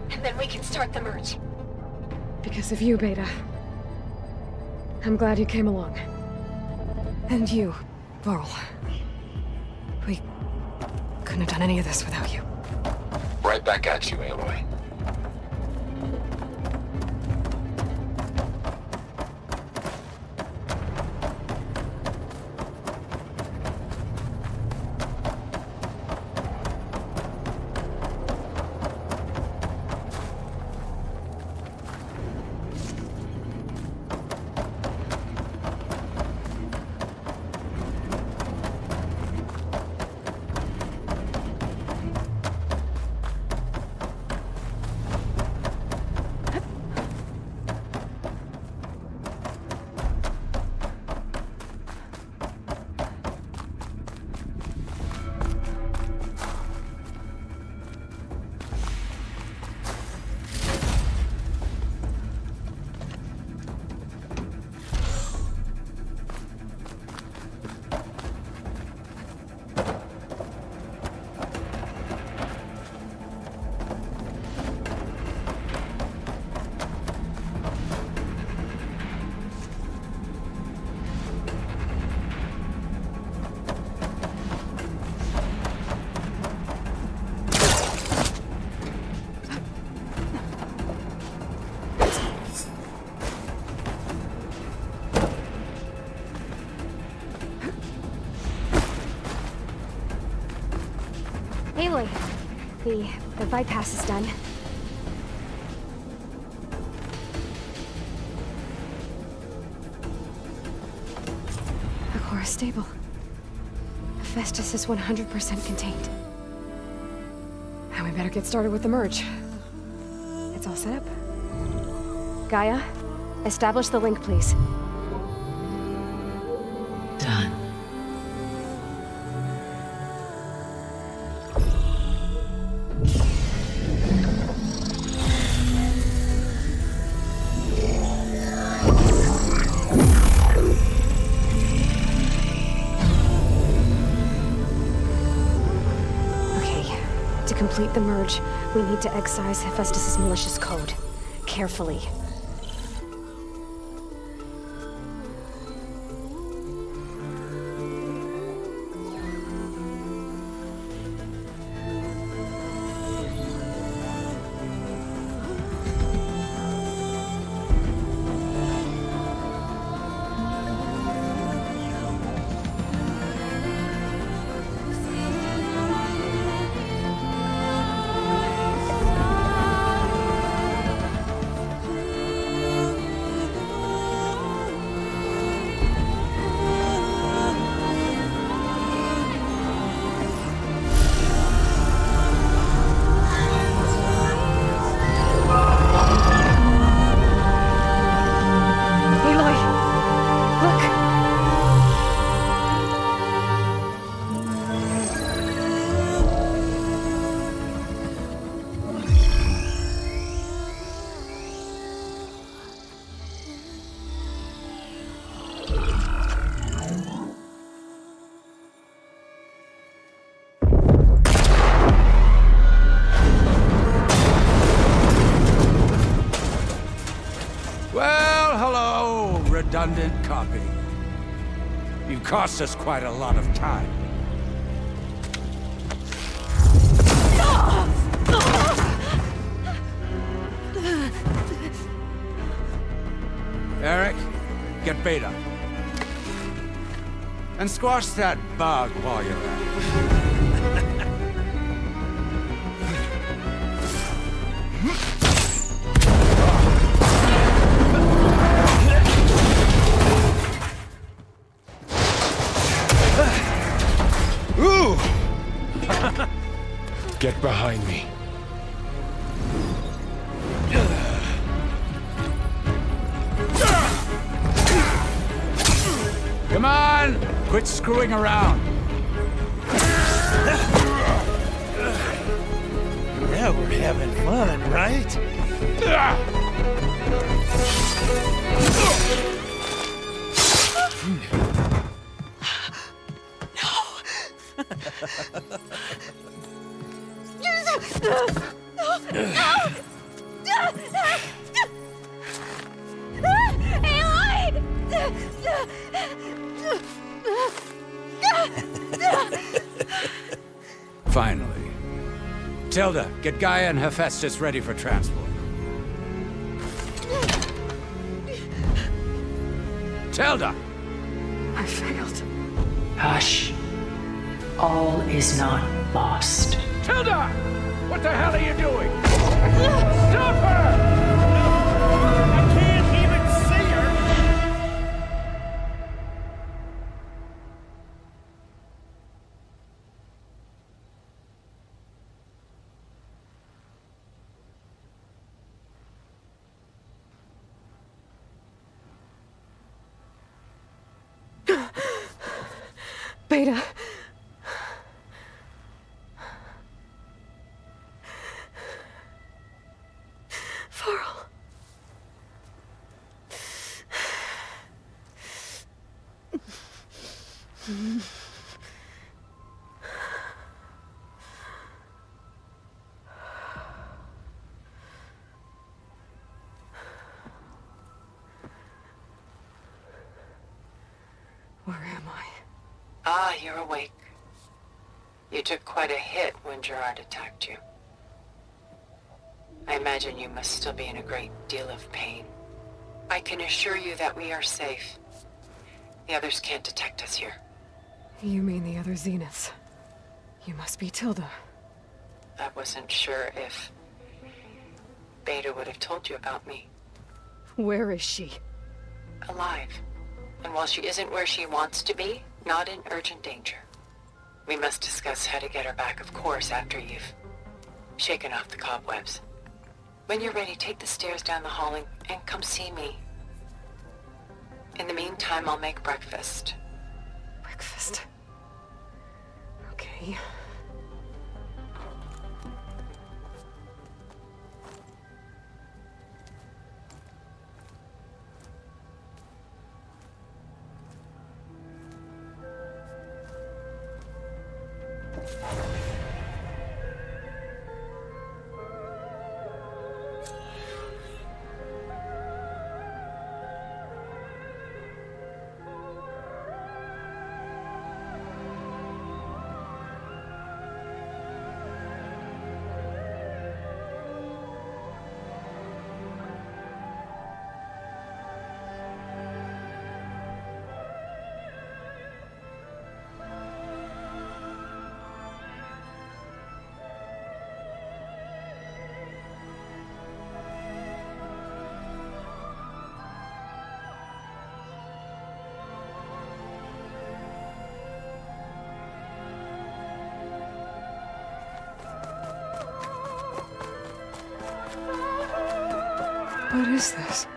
And then we can start the merge. Because of you, Beta. I'm glad you came along. And you, Varl. We couldn't have done any of this without you. Right back at you, Aloy. Aloy, the bypass is done. The core is stable. Hephaestus is 100% contained. And we better get started with the merge. It's all set up. Gaia, establish the link, please. Done. To complete the merge, we need to excise Hephaestus' malicious code. Carefully. Well, hello, redundant copy. You've cost us quite a lot of time. Eric, get Beta. And squash that bug while you're at it. Ooh! Get behind me. Come on! Quit screwing around. Now we're having fun, right? Finally. Tilda, get Gaia and Hephaestus ready for transport. Tilda! I failed. Hush. All is not lost. Tilda! What the hell are you doing? Stop her! I can't even see her! Beta. Farrell. Where am I? Ah, you're awake. You took quite a hit when Gerard attacked you. I imagine you must still be in a great deal of pain. I can assure you that we are safe. The others can't detect us here. You mean the other Zeniths? You must be Tilda. I wasn't sure if Beta would have told you about me. Where is she? Alive. And while she isn't where she wants to be, not in urgent danger. We must discuss how to get her back, of course, after you've shaken off the cobwebs. When you're ready, take the stairs down the hall and come see me. In the meantime, I'll make breakfast. Breakfast. Okay. What is this?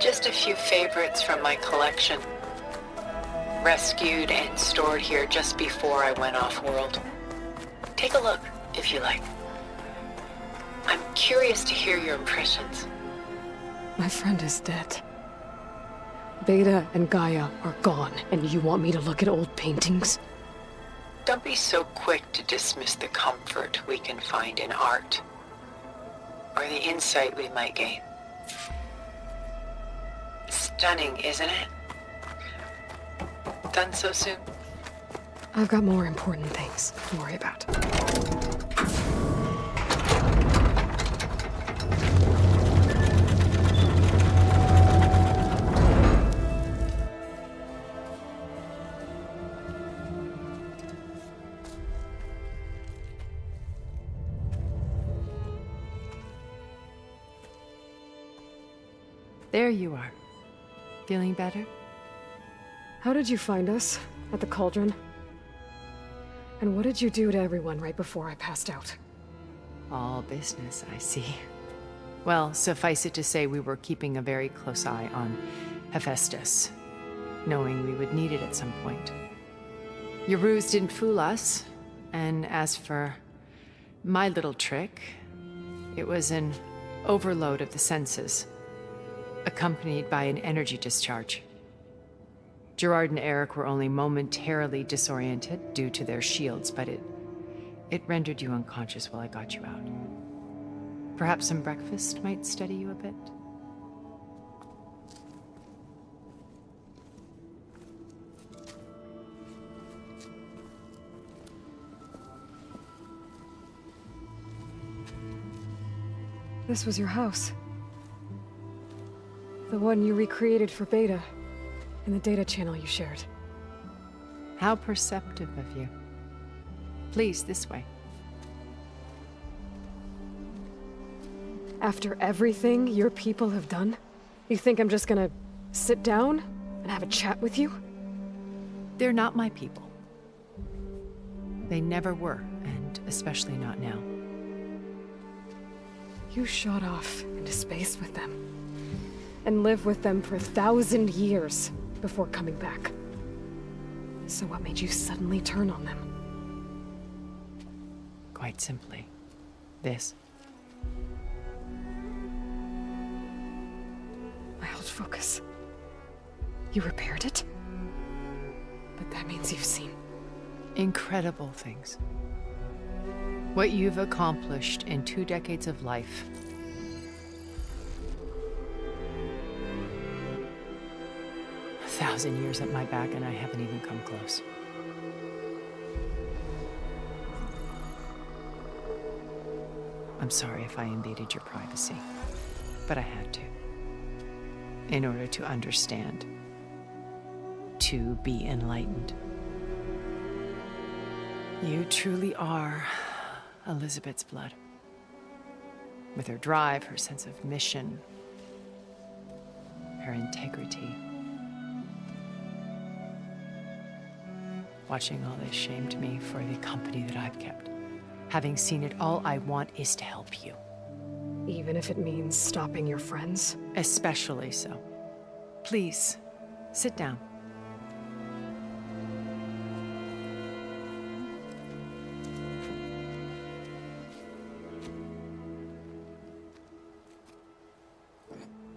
Just a few favorites from my collection. Rescued and stored here just before I went off-world. Take a look, if you like. I'm curious to hear your impressions. My friend is dead. Beta and Gaia are gone, and you want me to look at old paintings? Don't be so quick to dismiss the comfort we can find in art, or the insight we might gain. Stunning, isn't it? Done so soon? I've got more important things to worry about. There you are. Feeling better? How did you find us? At the cauldron? And what did you do to everyone right before I passed out? All business, I see. Well, suffice it to say we were keeping a very close eye on Hephaestus, knowing we would need it at some point. Your ruse didn't fool us, and as for my little trick, it was an overload of the senses, accompanied by an energy discharge. Gerard and Eric were only momentarily disoriented due to their shields, but it rendered you unconscious while I got you out. Perhaps some breakfast might steady you a bit? This was your house. The one you recreated for Beta, in the data channel you shared. How perceptive of you. Please, this way. After everything your people have done, you think I'm just gonna sit down and have a chat with you? They're not my people. They never were, and especially not now. You shot off into space with them, and lived with them for 1,000 years before coming back. So what made you suddenly turn on them? Quite simply, this. My old focus. You repaired it? But that means you've seen incredible things. What you've accomplished in 2 decades of life. A 1,000 years at my back and I haven't even come close. I'm sorry if I invaded your privacy, but I had to. In order to understand. To be enlightened. You truly are Elizabeth's blood. With her drive, her sense of mission, her integrity. Watching all this shamed me for the company that I've kept. Having seen it, all I want is to help you. even if it means stopping your friends? Especially so. Please, sit down.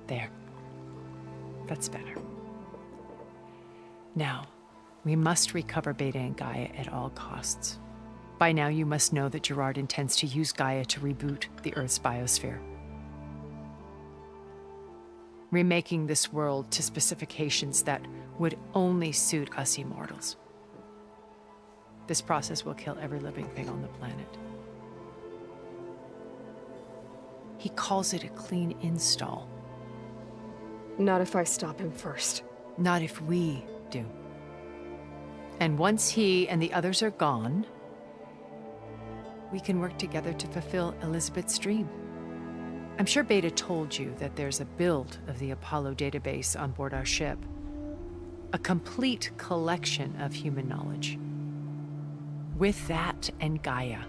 There. That's better. Now, we must recover Beta and Gaia at all costs. By now, you must know that Gerard intends to use Gaia to reboot the Earth's biosphere. Remaking this world to specifications that would only suit us immortals. This process will kill every living thing on the planet. He calls it a clean install. Not if I stop him first. Not if we do. And once he and the others are gone, we can work together to fulfill Elizabeth's dream. I'm sure Beta told you that there's a build of the Apollo database on board our ship. A complete collection of human knowledge. With that and Gaia,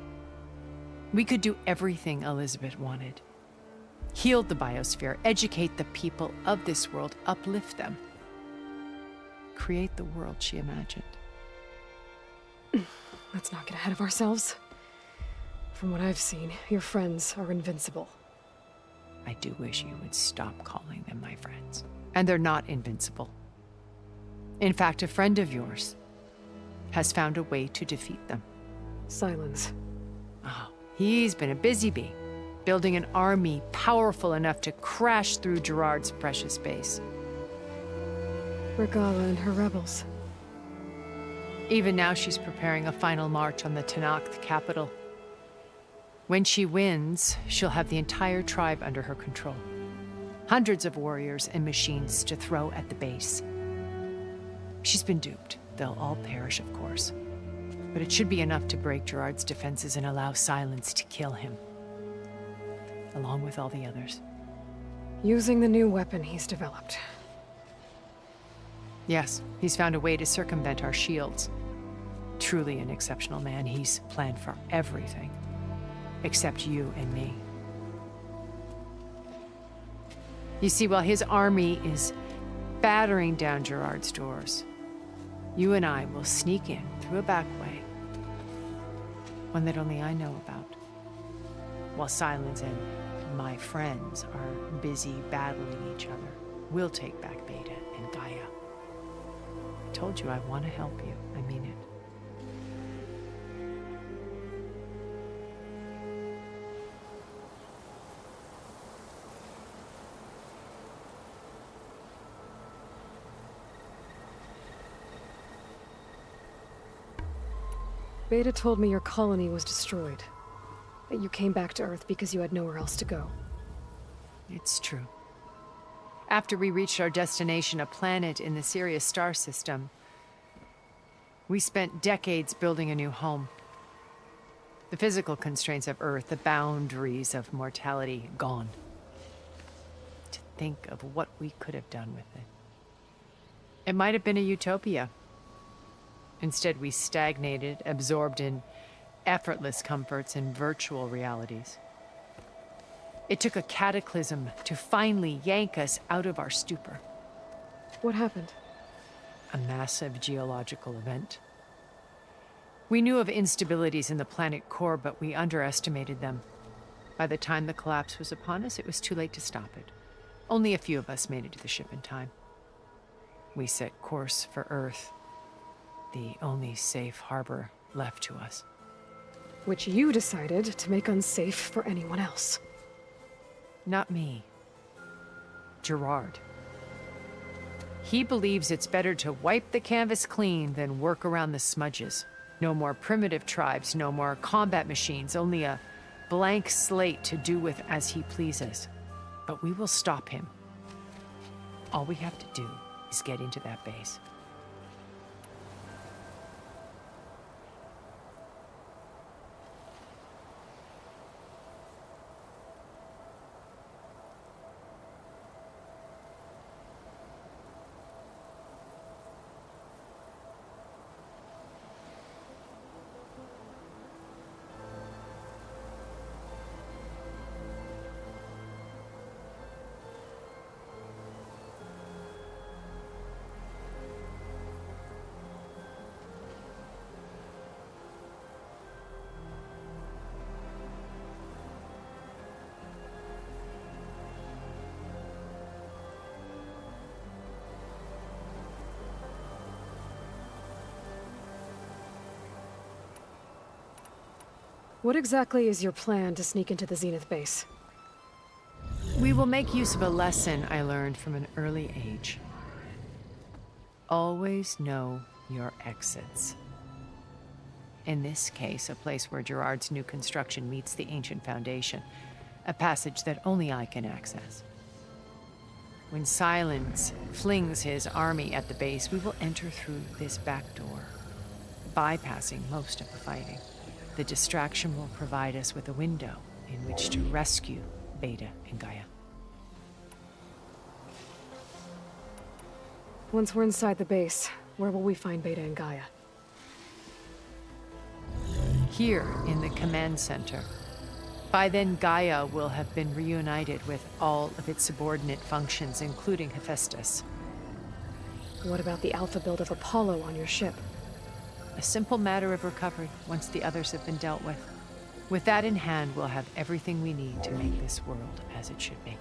we could do everything Elizabeth wanted. Heal the biosphere, educate the people of this world, uplift them. Create the world she imagined. Let's not get ahead of ourselves. From what I've seen, your friends are invincible. I do wish you would stop calling them my friends. And they're not invincible. In fact, a friend of yours has found a way to defeat them. Silence. Oh, he's been a busy bee, building an army powerful enough to crash through Gerard's precious base. Regala and her rebels. Even now, she's preparing a final march on the Tenakth capital. When she wins, she'll have the entire tribe under her control. Hundreds of warriors and machines to throw at the base. She's been duped. They'll all perish, of course. But it should be enough to break Gerard's defenses and allow Silence to kill him. Along with all the others. Using the new weapon he's developed. Yes, he's found a way to circumvent our shields. Truly an exceptional man. He's planned for everything. Except you and me. You see, while his army is battering down Gerard's doors, you and I will sneak in through a back way. One that only I know about. While Silence and my friends are busy battling each other, we'll take back Beta and Gaia. I told you I want to help you. I mean it. Beta told me your colony was destroyed. That you came back to Earth because you had nowhere else to go. It's true. After we reached our destination, a planet in the Sirius star system, we spent decades building a new home. The physical constraints of Earth, the boundaries of mortality, gone. To think of what we could have done with it. It might have been a utopia. Instead, we stagnated, absorbed in effortless comforts and virtual realities. It took a cataclysm to finally yank us out of our stupor. What happened? A massive geological event. We knew of instabilities in the planet core, but we underestimated them. By the time the collapse was upon us, it was too late to stop it. Only a few of us made it to the ship in time. We set course for Earth, the only safe harbor left to us. Which you decided to make unsafe for anyone else. Not me. Gerard. He believes it's better to wipe the canvas clean than work around the smudges. No more primitive tribes, no more combat machines, only a blank slate to do with as he pleases. But we will stop him. All we have to do is get into that base. What exactly is your plan to sneak into the Zenith base? We will make use of a lesson I learned from an early age. Always know your exits. In this case, a place where Gerard's new construction meets the ancient foundation, a passage that only I can access. When Silence flings his army at the base, we will enter through this back door, bypassing most of the fighting. The distraction will provide us with a window in which to rescue Beta and Gaia. Once we're inside the base, where will we find Beta and Gaia? Here in the command center. By then, Gaia will have been reunited with all of its subordinate functions, including Hephaestus. What about the alpha build of Apollo on your ship? A simple matter of recovery once the others have been dealt with. With that in hand, we'll have everything we need to make this world as it should be.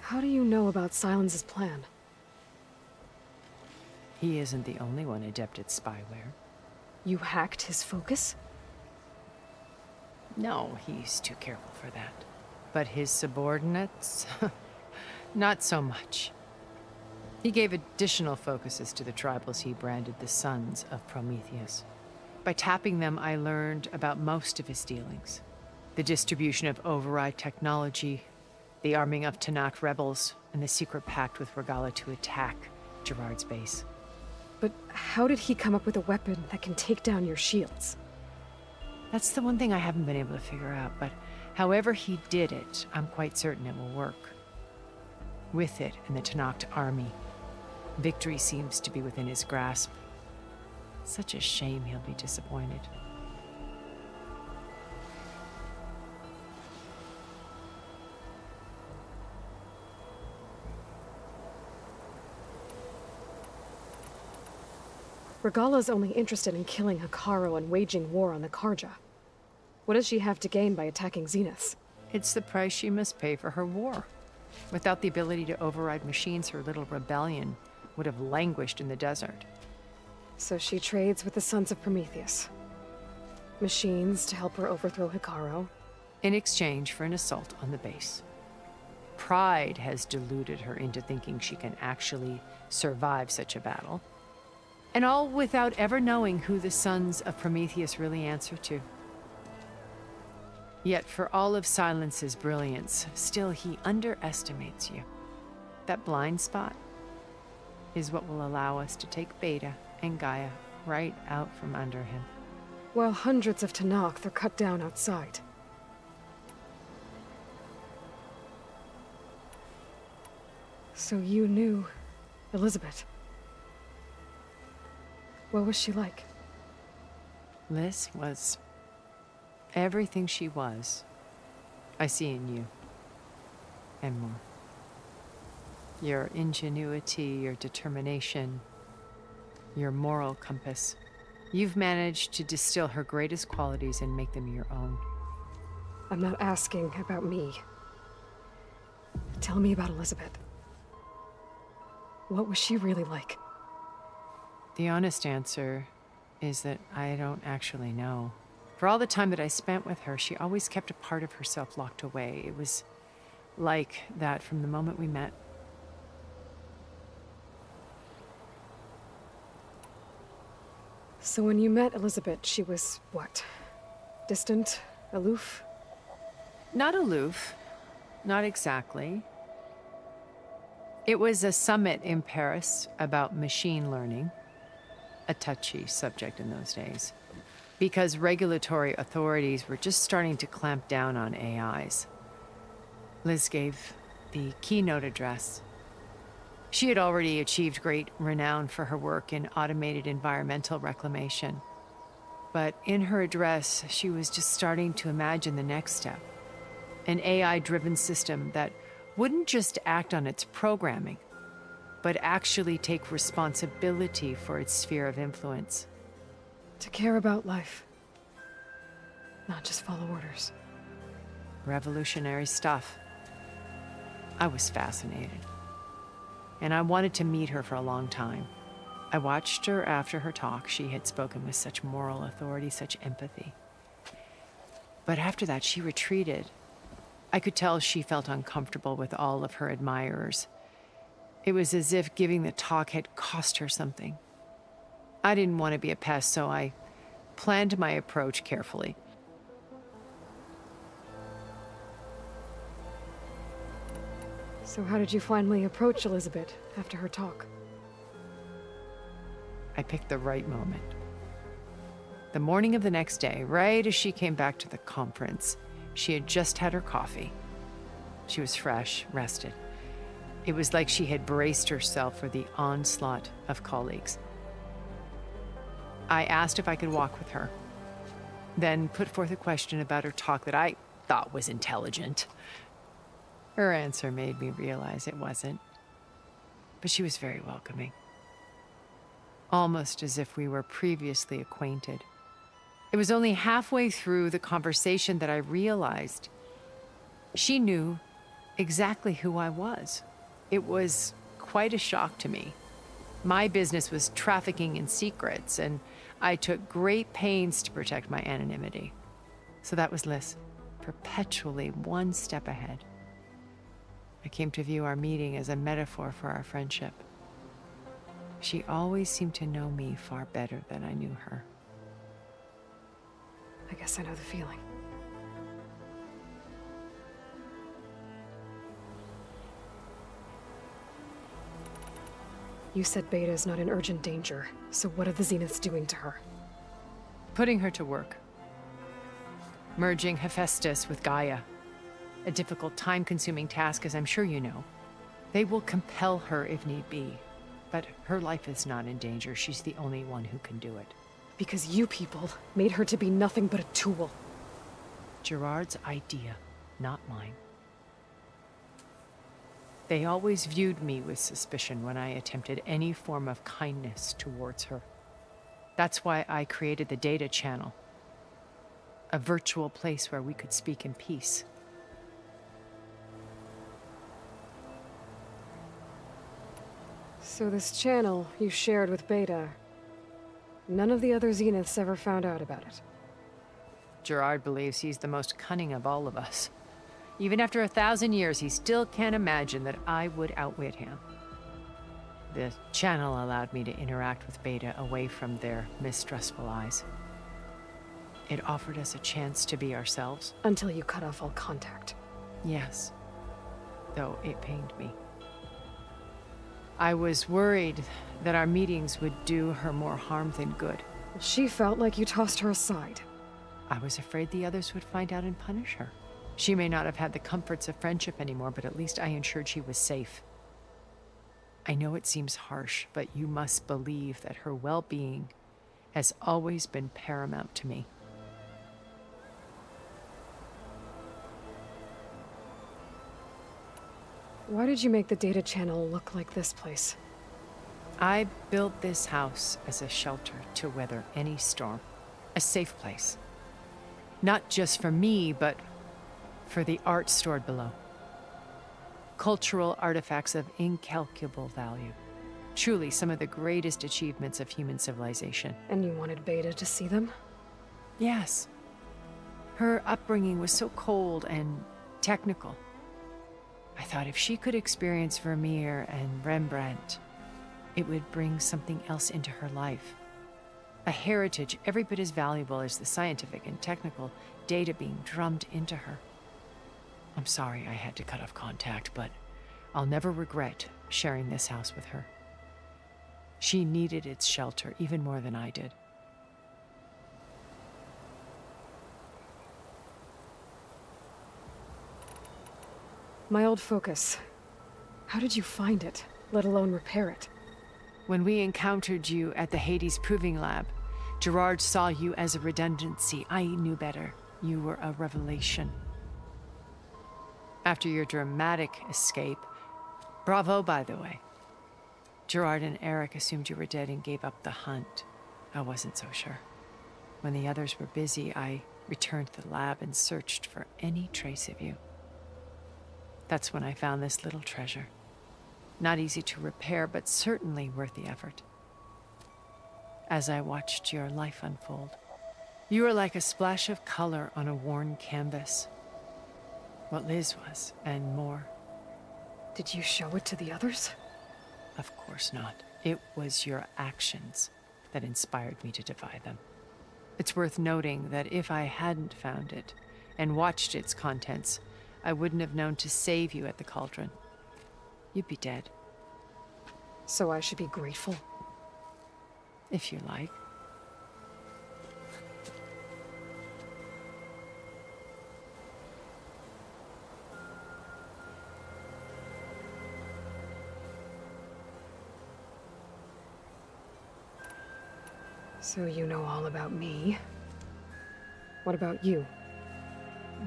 How do you know about Silence's plan? He isn't the only one adept at spyware. You hacked his focus? No, he's too careful for that. But his subordinates? Not so much. He gave additional focuses to the tribals he branded the Sons of Prometheus. By tapping them, I learned about most of his dealings. The distribution of override technology, the arming of Tanakh rebels, and the secret pact with Regala to attack Gerard's base. But how did he come up with a weapon that can take down your shields? That's the one thing I haven't been able to figure out, but however he did it, I'm quite certain it will work. With it and the Tanakh army, victory seems to be within his grasp. Such a shame he'll be disappointed. Regala's only interested in killing Hekarro and waging war on the Karja. What does she have to gain by attacking Zenith? It's the price she must pay for her war. Without the ability to override machines, her little rebellion would have languished in the desert. So she trades with the Sons of Prometheus. Machines to help her overthrow Hekarro. In exchange for an assault on the base. Pride has deluded her into thinking she can actually survive such a battle. And all without ever knowing who the sons of Prometheus really answer to. Yet for all of Silence's brilliance, still he underestimates you. That blind spot is what will allow us to take Beta and Gaia right out from under him. While hundreds of Tanakh are cut down outside. So you knew Elizabeth. What was she like? Liz was everything she was. I see in you. And more. Your ingenuity, your determination, your moral compass. You've managed to distill her greatest qualities and make them your own. I'm not asking about me. Tell me about Elizabeth. What was she really like? The honest answer is that I don't actually know. For all the time that I spent with her, she always kept a part of herself locked away. It was like that from the moment we met. So when you met Elizabeth, she was what? Distant? Aloof? Not aloof. Not exactly. It was a summit in Paris about machine learning. A touchy subject in those days. Because regulatory authorities were just starting to clamp down on AIs. Liz gave the keynote address. She had already achieved great renown for her work in automated environmental reclamation. But in her address, she was just starting to imagine the next step. An AI-driven system that wouldn't just act on its programming, but actually take responsibility for its sphere of influence. To care about life. Not just follow orders. Revolutionary stuff. I was fascinated. And I wanted to meet her for a long time. I watched her after her talk. She had spoken with such moral authority, such empathy. But after that, she retreated. I could tell she felt uncomfortable with all of her admirers. It was as if giving the talk had cost her something. I didn't want to be a pest, so I planned my approach carefully. So how did you finally approach Elizabeth after her talk? I picked the right moment. The morning of the next day, right as she came back to the conference, she had just had her coffee. She was fresh, rested. It was like she had braced herself for the onslaught of colleagues. I asked if I could walk with her, then put forth a question about her talk that I thought was intelligent. Her answer made me realize it wasn't, but she was very welcoming. Almost as if we were previously acquainted. It was only halfway through the conversation that I realized she knew exactly who I was. It was quite a shock to me. My business was trafficking in secrets, and I took great pains to protect my anonymity. So that was Liz, perpetually one step ahead. I came to view our meeting as a metaphor for our friendship. She always seemed to know me far better than I knew her. I guess I know the feeling. You said Beta is not in urgent danger, so what are the Zeniths doing to her? Putting her to work. Merging Hephaestus with Gaia. A difficult, time-consuming task, as I'm sure you know. They will compel her if need be. But her life is not in danger. She's the only one who can do it. Because you people made her to be nothing but a tool. Gerard's idea, not mine. They always viewed me with suspicion when I attempted any form of kindness towards her. That's why I created the data channel. A virtual place where we could speak in peace. So this channel you shared with Beta, none of the other Zeniths ever found out about it. Gerard believes he's the most cunning of all of us. Even after 1,000 years, he still can't imagine that I would outwit him. The channel allowed me to interact with Beta away from their mistrustful eyes. It offered us a chance to be ourselves. Until you cut off all contact. Yes, though it pained me. I was worried that our meetings would do her more harm than good. She felt like you tossed her aside. I was afraid the others would find out and punish her. She may not have had the comforts of friendship anymore, but at least I ensured she was safe. I know it seems harsh, but you must believe that her well-being has always been paramount to me. Why did you make the data channel look like this place? I built this house as a shelter to weather any storm. A safe place. Not just for me, but for the art stored below. Cultural artifacts of incalculable value. Truly some of the greatest achievements of human civilization. And you wanted Beta to see them? Yes. Her upbringing was so cold and technical. I thought if she could experience Vermeer and Rembrandt, it would bring something else into her life. A heritage every bit as valuable as the scientific and technical data being drummed into her. I'm sorry I had to cut off contact, but I'll never regret sharing this house with her. She needed its shelter even more than I did. My old focus. How did you find it, let alone repair it? When we encountered you at the Hades Proving Lab, Gerard saw you as a redundancy. I knew better. You were a revelation. After your dramatic escape, bravo, by the way. Gerard and Eric assumed you were dead and gave up the hunt. I wasn't so sure. When the others were busy, I returned to the lab and searched for any trace of you. That's when I found this little treasure. Not easy to repair, but certainly worth the effort. As I watched your life unfold, you were like a splash of color on a worn canvas. What Liz was, and more. Did you show it to the others? Of course not. It was your actions that inspired me to defy them. It's worth noting that if I hadn't found it and watched its contents, I wouldn't have known to save you at the cauldron. You'd be dead. So I should be grateful? If you like. So you know all about me. What about you?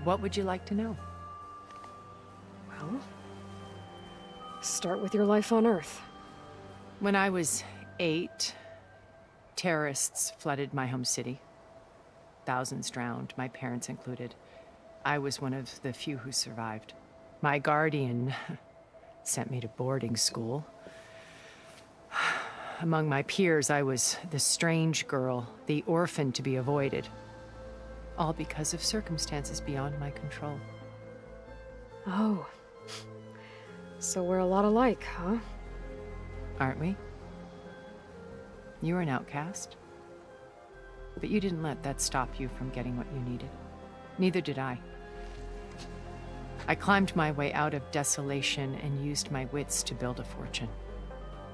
What would you like to know? Well, start with your life on Earth. When I was 8, terrorists flooded my home city. Thousands drowned, my parents included. I was one of the few who survived. My guardian sent me to boarding school. Among my peers, I was the strange girl, the orphan to be avoided. All because of circumstances beyond my control. Oh. So we're a lot alike, huh? Aren't we? You were an outcast. But you didn't let that stop you from getting what you needed. Neither did I. I climbed my way out of desolation and used my wits to build a fortune.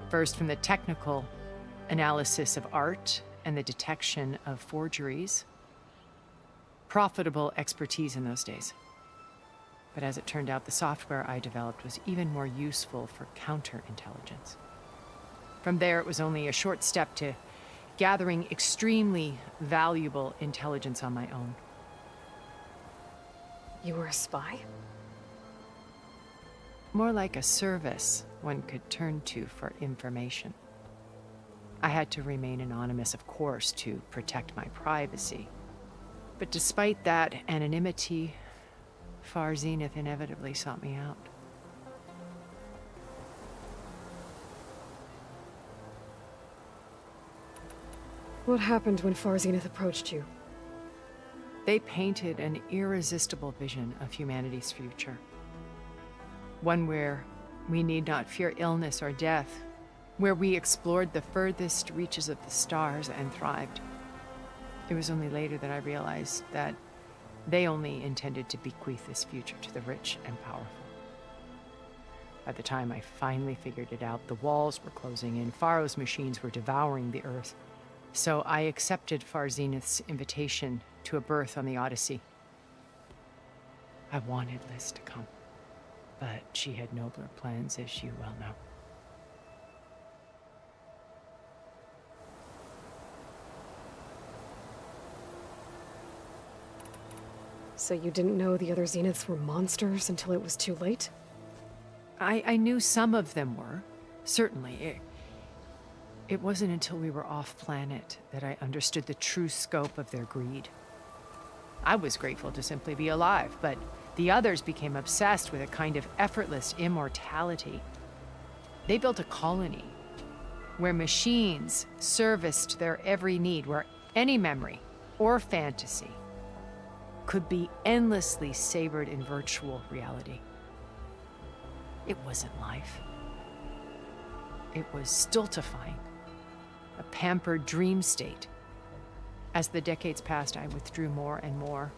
First from the technical analysis of art and the detection of forgeries. Profitable expertise in those days. But as it turned out, the software I developed was even more useful for counterintelligence. From there, it was only a short step to gathering extremely valuable intelligence on my own. You were a spy? More like a service one could turn to for information. I had to remain anonymous, of course, to protect my privacy. But despite that anonymity, Far Zenith inevitably sought me out. What happened when Far Zenith approached you? They painted an irresistible vision of humanity's future. One where we need not fear illness or death, where we explored the furthest reaches of the stars and thrived. It was only later that I realized that they only intended to bequeath this future to the rich and powerful. By the time I finally figured it out, the walls were closing in, Pharaoh's machines were devouring the Earth. So I accepted Far Zenith's invitation to a berth on the Odyssey. I wanted Liz to come, but she had nobler plans, as you well know. So you didn't know the other Zeniths were monsters until it was too late? I knew some of them were, certainly. It wasn't until we were off-planet that I understood the true scope of their greed. I was grateful to simply be alive, but the others became obsessed with a kind of effortless immortality. They built a colony where machines serviced their every need, where any memory or fantasy could be endlessly savored in virtual reality. It wasn't life. It was stultifying, a pampered dream state. As the decades passed, I withdrew more and more,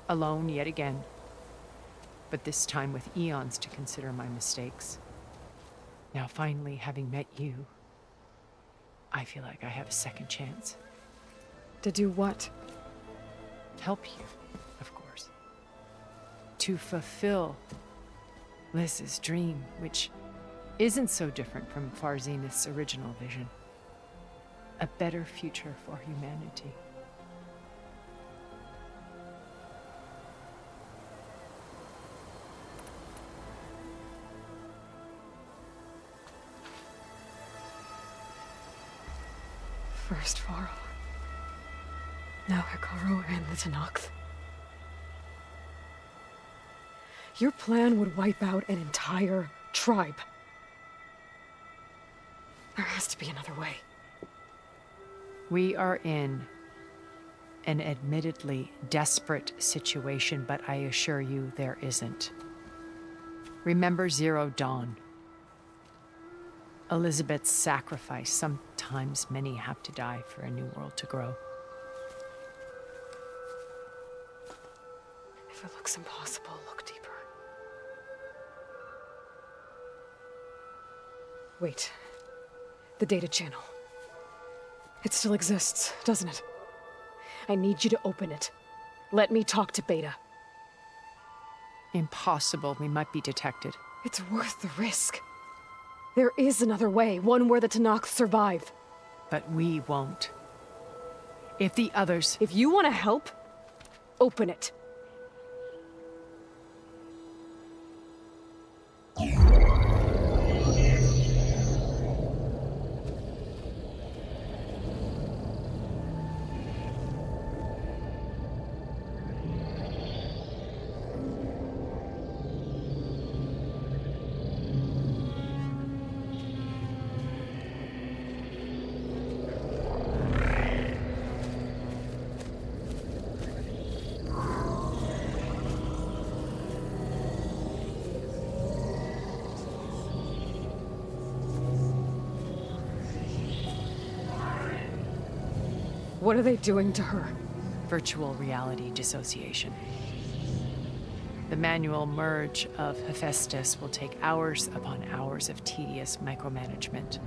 alone yet again, but this time with eons to consider my mistakes. Now finally, having met you, I feel like I have a second chance. To do what? Help you, of course. To fulfill Liz's dream, which isn't so different from Far Zenith's original vision. A better future for humanity. First Pharaoh, now Hikaru and the Tenakth. Your plan would wipe out an entire tribe. There has to be another way. We are in an admittedly desperate situation, but I assure you there isn't. Remember Zero Dawn. Elizabeth's sacrifice. Sometimes many have to die for a new world to grow. If it looks impossible, look deeper. Wait. The data channel. It still exists, doesn't it? I need you to open it. Let me talk to Beta. Impossible. We might be detected. It's worth the risk. There is another way, one where the Tenakth survive. But we won't. If the others... If you want to help, open it. What are they doing to her? Virtual reality dissociation. The manual merge of Hephaestus will take hours upon hours of tedious micromanagement.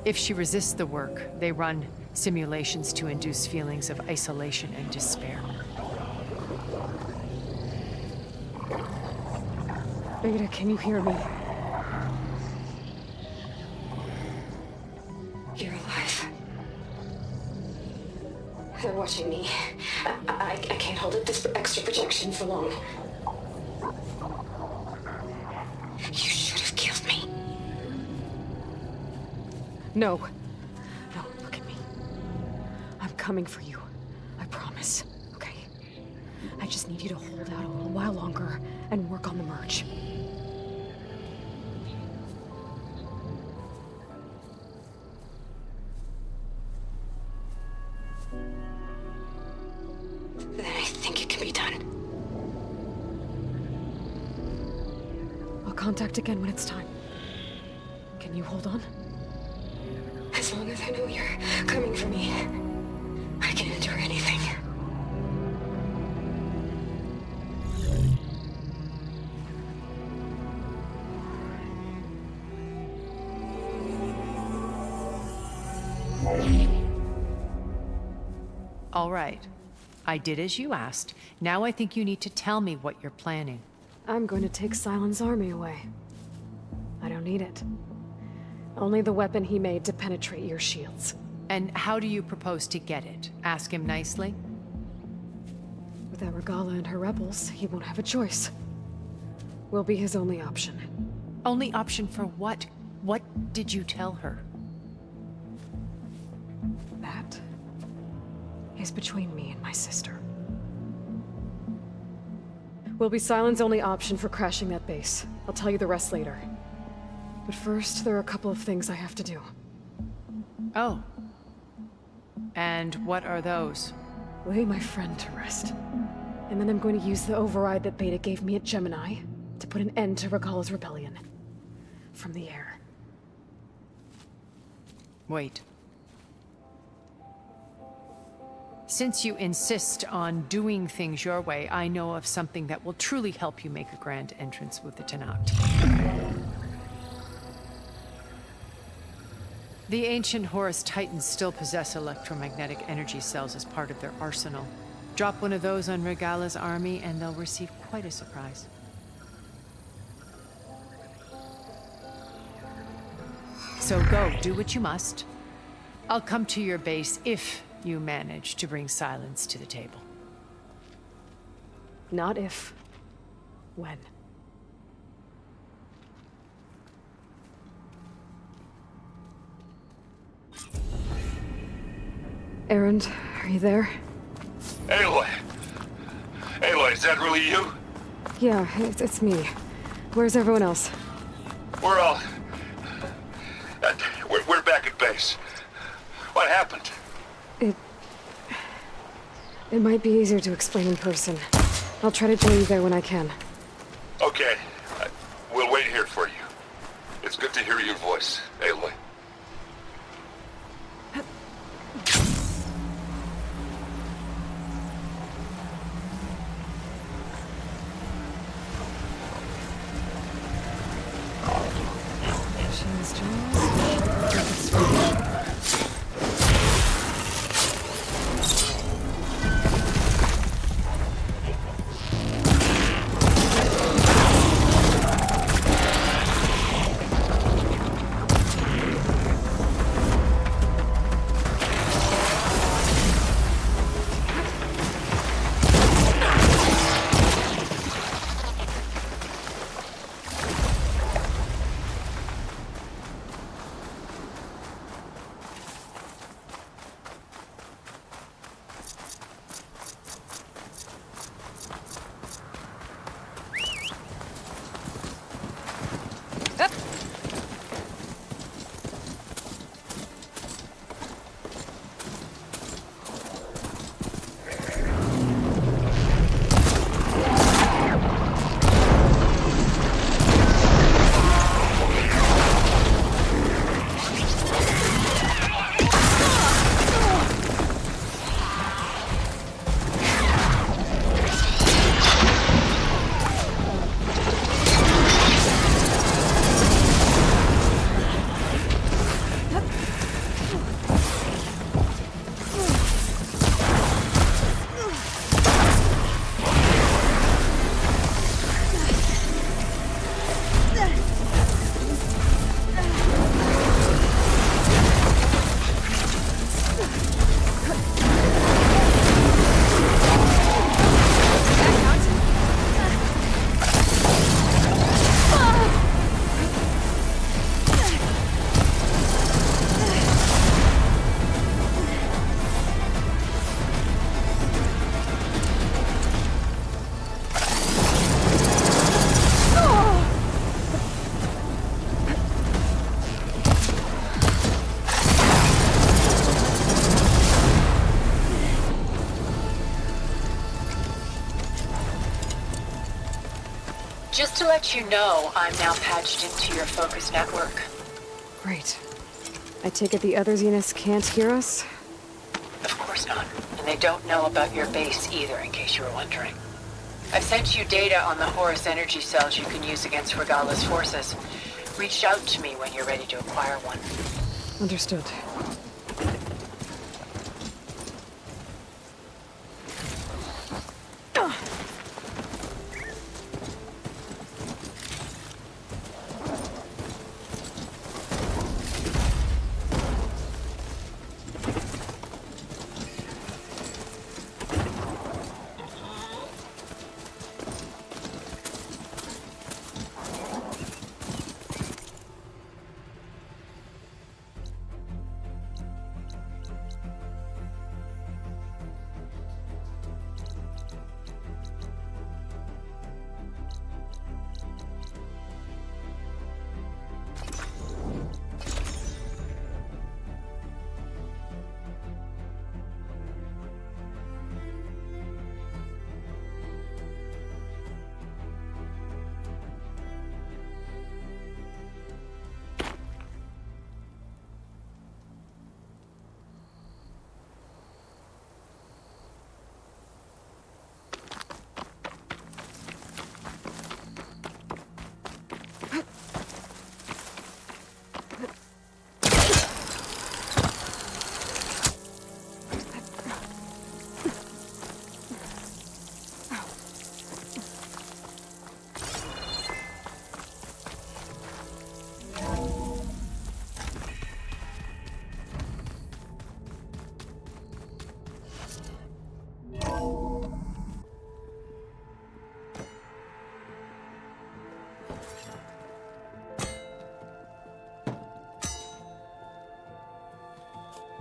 If she resists the work, they run simulations to induce feelings of isolation and despair. Beta, can you hear me? You're alive. They're watching me. I can't hold up this extra projection for long. You should have killed me. No. No, look at me. I'm coming for you. I promise. Okay? I just need you to hold out a little while longer and work on the merge. Then I think it can be done. I'll contact again when it's time. Can you hold on? As long as I know you're coming for me, I can endure anything. All right. I did as you asked. Now I think you need to tell me what you're planning. I'm going to take Sylens' army away. I don't need it. Only the weapon he made to penetrate your shields. And how do you propose to get it? Ask him nicely? Without Regala and her rebels, he won't have a choice. We'll be his only option. Only option for what? What did you tell her? That is between me and my sister. Will be Sylens' only option for crashing that base. I'll tell you the rest later. But first, there are a couple of things I have to do. Oh. And what are those? Lay my friend to rest. And then I'm going to use the override that Beta gave me at Gemini to put an end to Regala's rebellion. From the air. Wait. Since you insist on doing things your way, I know of something that will truly help you make a grand entrance with the Tenakth. The ancient Horus Titans still possess electromagnetic energy cells as part of their arsenal. Drop one of those on Regala's army and they'll receive quite a surprise. So go, do what you must. I'll come to your base if you manage to bring Sylens to the table. Not if. When. Erend, are you there? Aloy! Aloy, is that really you? Yeah, it's me. Where's everyone else? We're all... We're back at base. What happened? It might be easier to explain in person. I'll try to join you there when I can. Okay. We'll wait here for you. It's good to hear your voice, Aloy. Just to let you know, I'm now patched into your focus network. Great. I take it the other Zeniths can't hear us? Of course not. And they don't know about your base either, in case you were wondering. I've sent you data on the Horus energy cells you can use against Regala's forces. Reach out to me when you're ready to acquire one. Understood.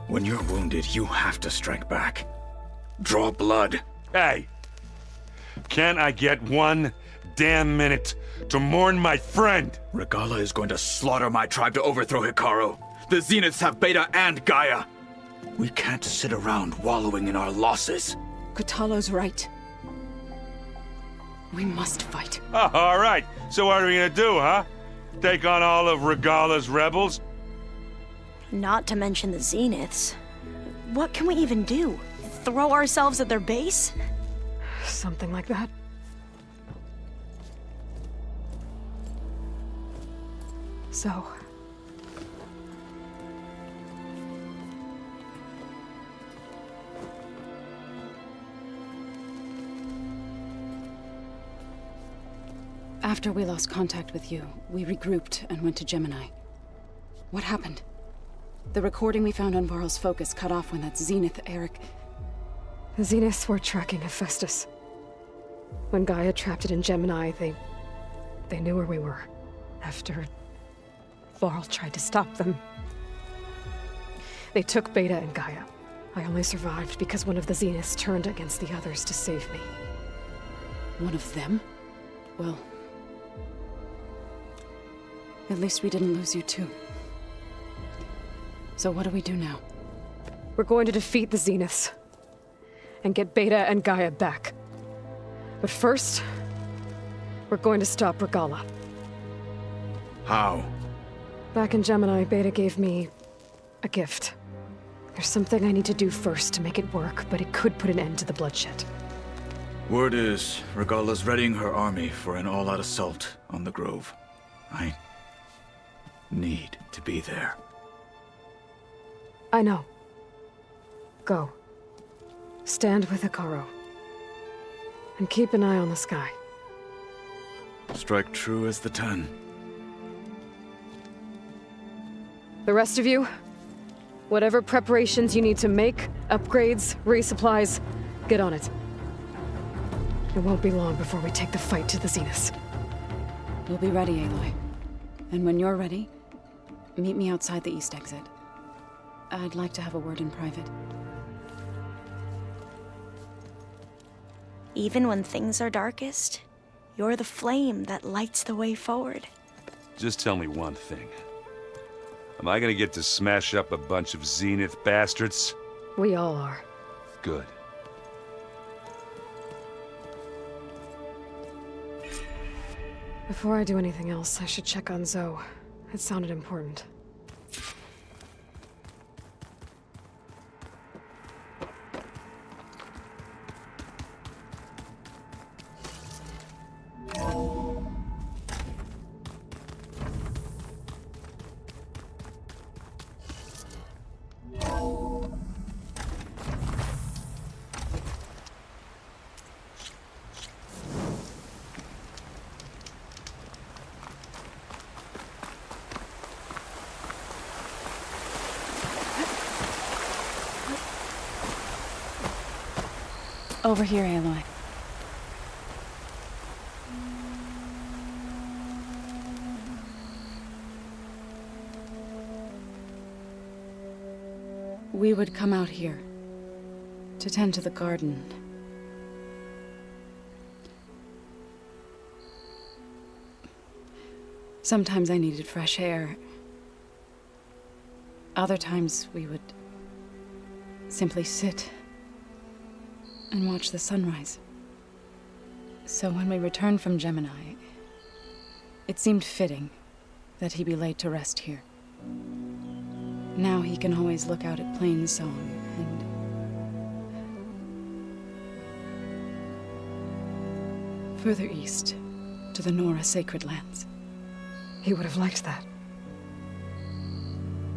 When you're wounded, you have to strike back. Draw blood. Hey! Can't I get 1 damn minute to mourn my friend? Regala is going to slaughter my tribe to overthrow Hikaru. The Zeniths have Beta and Gaia. We can't sit around wallowing in our losses. Kotalo's right. We must fight. Oh, all right. So what are we gonna do, huh? Take on all of Regala's rebels? Not to mention the Zeniths. What can we even do? Throw ourselves at their base? Something like that. So... After we lost contact with you, we regrouped and went to Gemini. What happened? The recording we found on Varl's focus cut off when that Zenith, Eric... The Zeniths were tracking Hephaestus. When Gaia trapped it in Gemini, they knew where we were. After Varl tried to stop them. They took Beta and Gaia. I only survived because one of the Zeniths turned against the others to save me. One of them? Well... at least we didn't lose you too. So what do we do now? We're going to defeat the Zeniths. And get Beta and Gaia back. But first, we're going to stop Regala. How? Back in Gemini, Beta gave me a gift. There's something I need to do first to make it work, but it could put an end to the bloodshed. Word is, Regala's readying her army for an all-out assault on the Grove. I need to be there. I know. Go. Stand with Hikaru. And keep an eye on the sky. Strike true as the 10. The rest of you, whatever preparations you need to make, upgrades, resupplies, get on it. It won't be long before we take the fight to the Zeniths. We'll be ready, Aloy. And when you're ready, meet me outside the east exit. I'd like to have a word in private. Even when things are darkest, you're the flame that lights the way forward. Just tell me one thing. Am I gonna get to smash up a bunch of Zenith bastards? We all are. Good. Before I do anything else, I should check on Zoe. It sounded important. Over here, Aloy. We would come out here to tend to the garden. Sometimes I needed fresh air. Other times we would simply sit and watch the sunrise. So when we returned from Gemini, it seemed fitting that he be laid to rest here. Now he can always look out at Plainsong and further east to the Nora sacred lands. He would have liked that.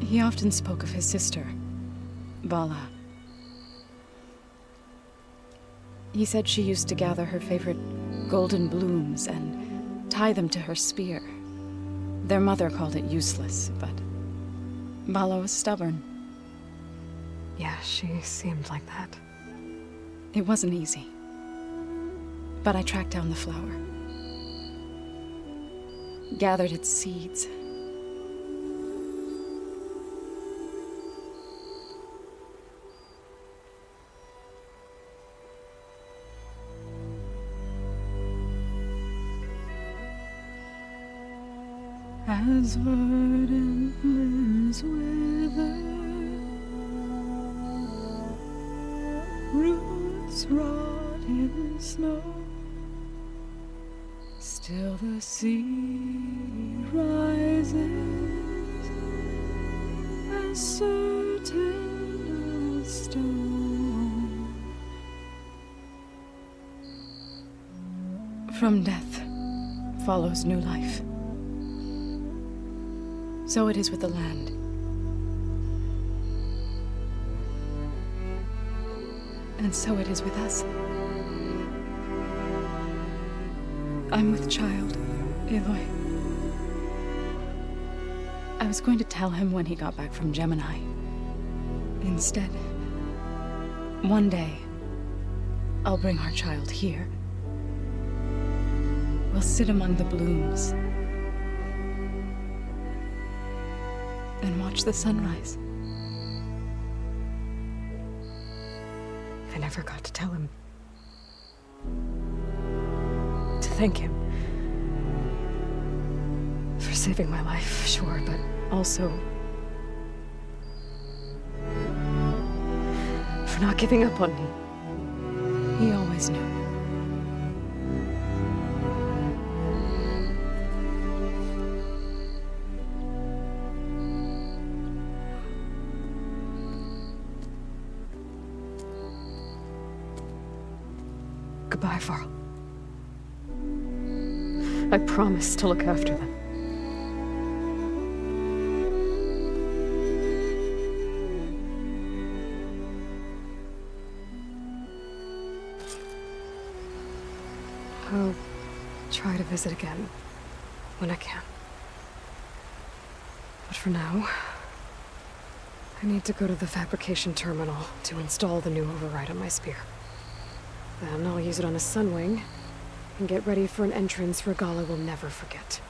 He often spoke of his sister, Vala. He said she used to gather her favorite golden blooms and tie them to her spear. Their mother called it useless, but Vala was stubborn. Yeah, she seemed like that. It wasn't easy. But I tracked down the flower. Gathered its seeds. As verdant limbs wither, roots rot in snow, still the sea rises, as certain as stone. From death follows new life. So it is with the land. And so it is with us. I'm with child, Aloy. I was going to tell him when he got back from Gemini. Instead, one day, I'll bring our child here. We'll sit among the blooms and watch the sunrise. I never got to tell him. To thank him. For saving my life, sure, but also for not giving up on me. He always knew. Goodbye, Varl. I promise to look after them. I'll try to visit again when I can. But for now, I need to go to the fabrication terminal to install the new override on my spear. Then I'll use it on a sunwing and get ready for an entrance Regala will never forget.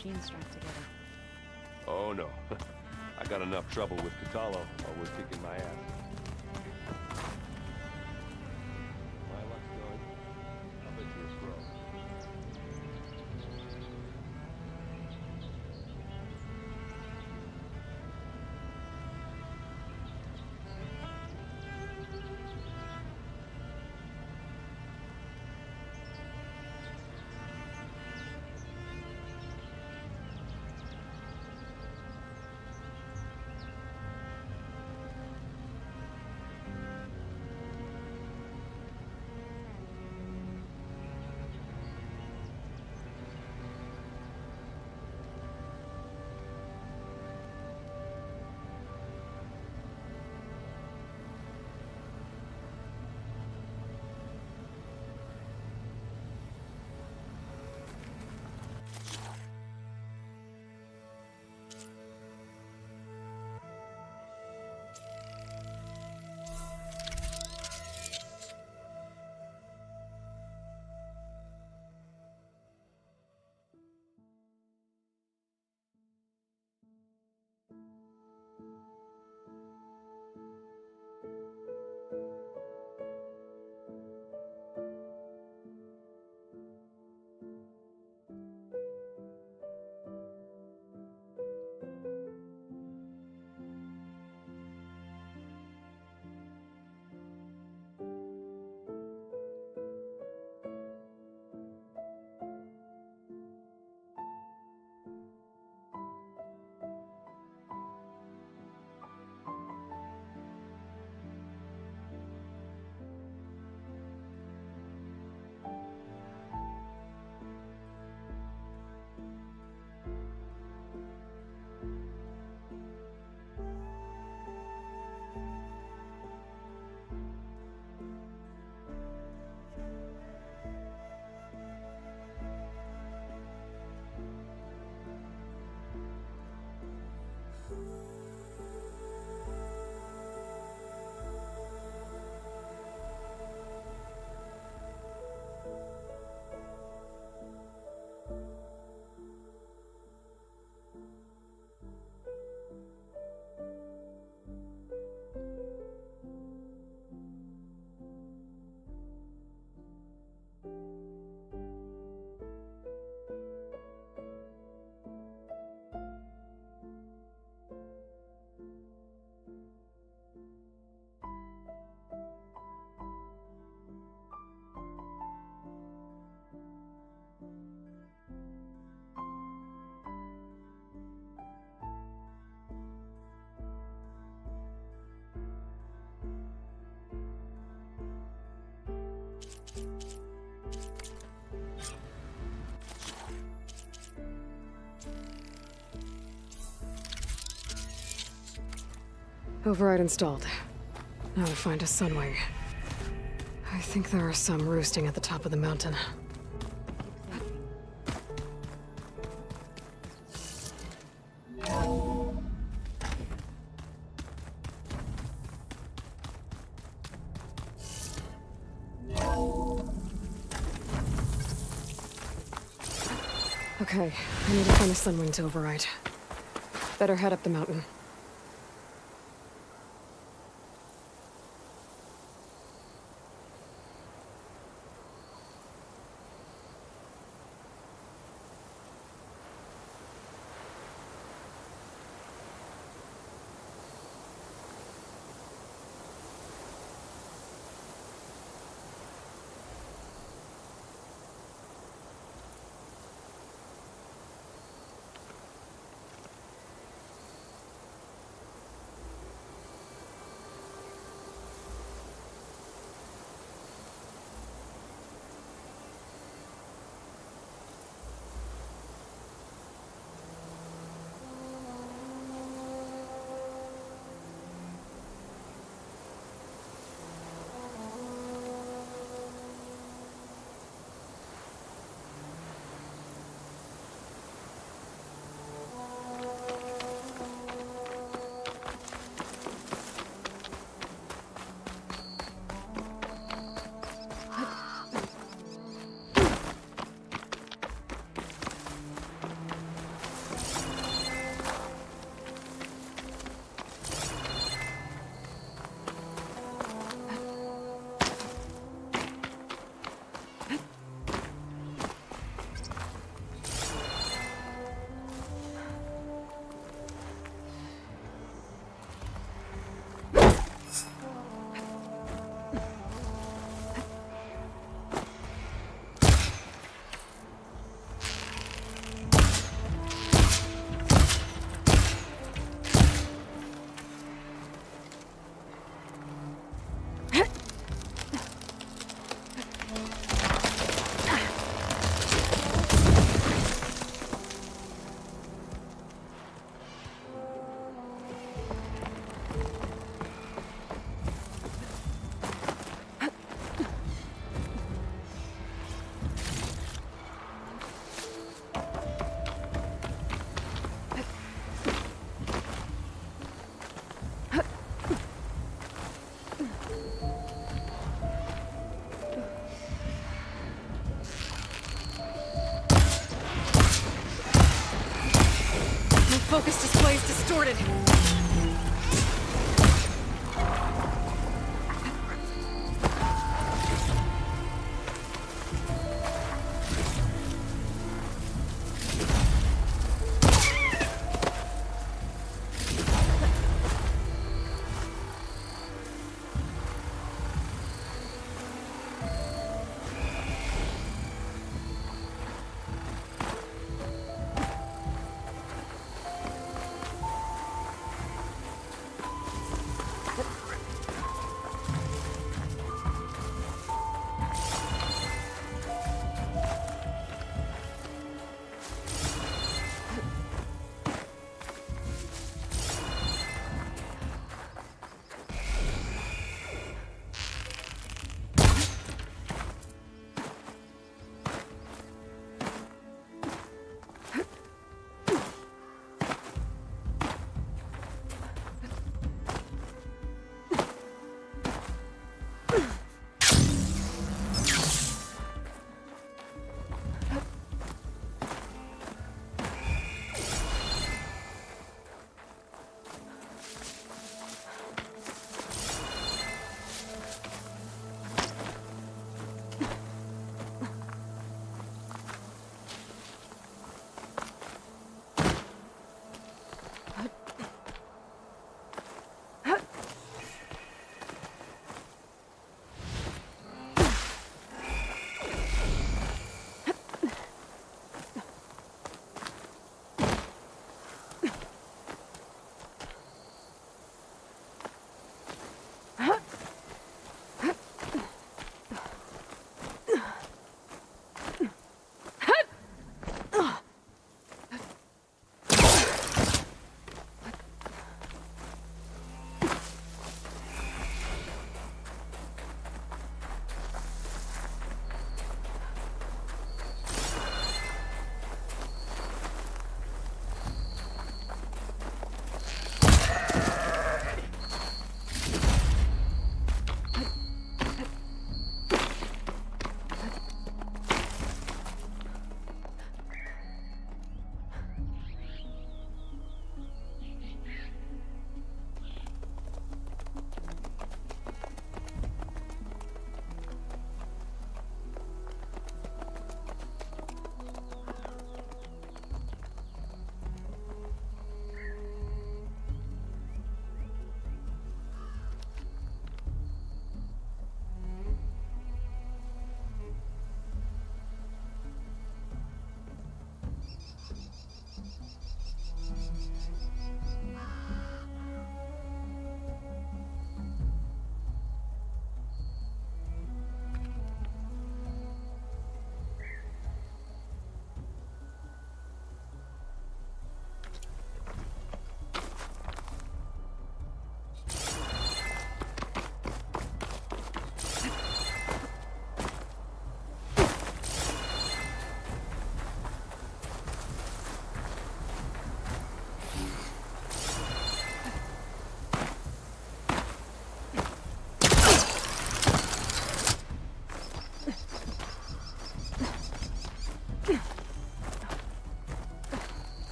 machine strapped together. Oh no. I got enough trouble with Katalo while we're kicking my ass. My luck's going. I'll bet you it's broke. Override installed. Now to find a sunwing. I think there are some roosting at the top of the mountain. Okay, I need to find a sunwing to override. Better head up the mountain. distorted.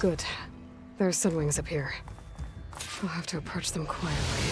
Good. There's sunwings up here. We'll have to approach them quietly.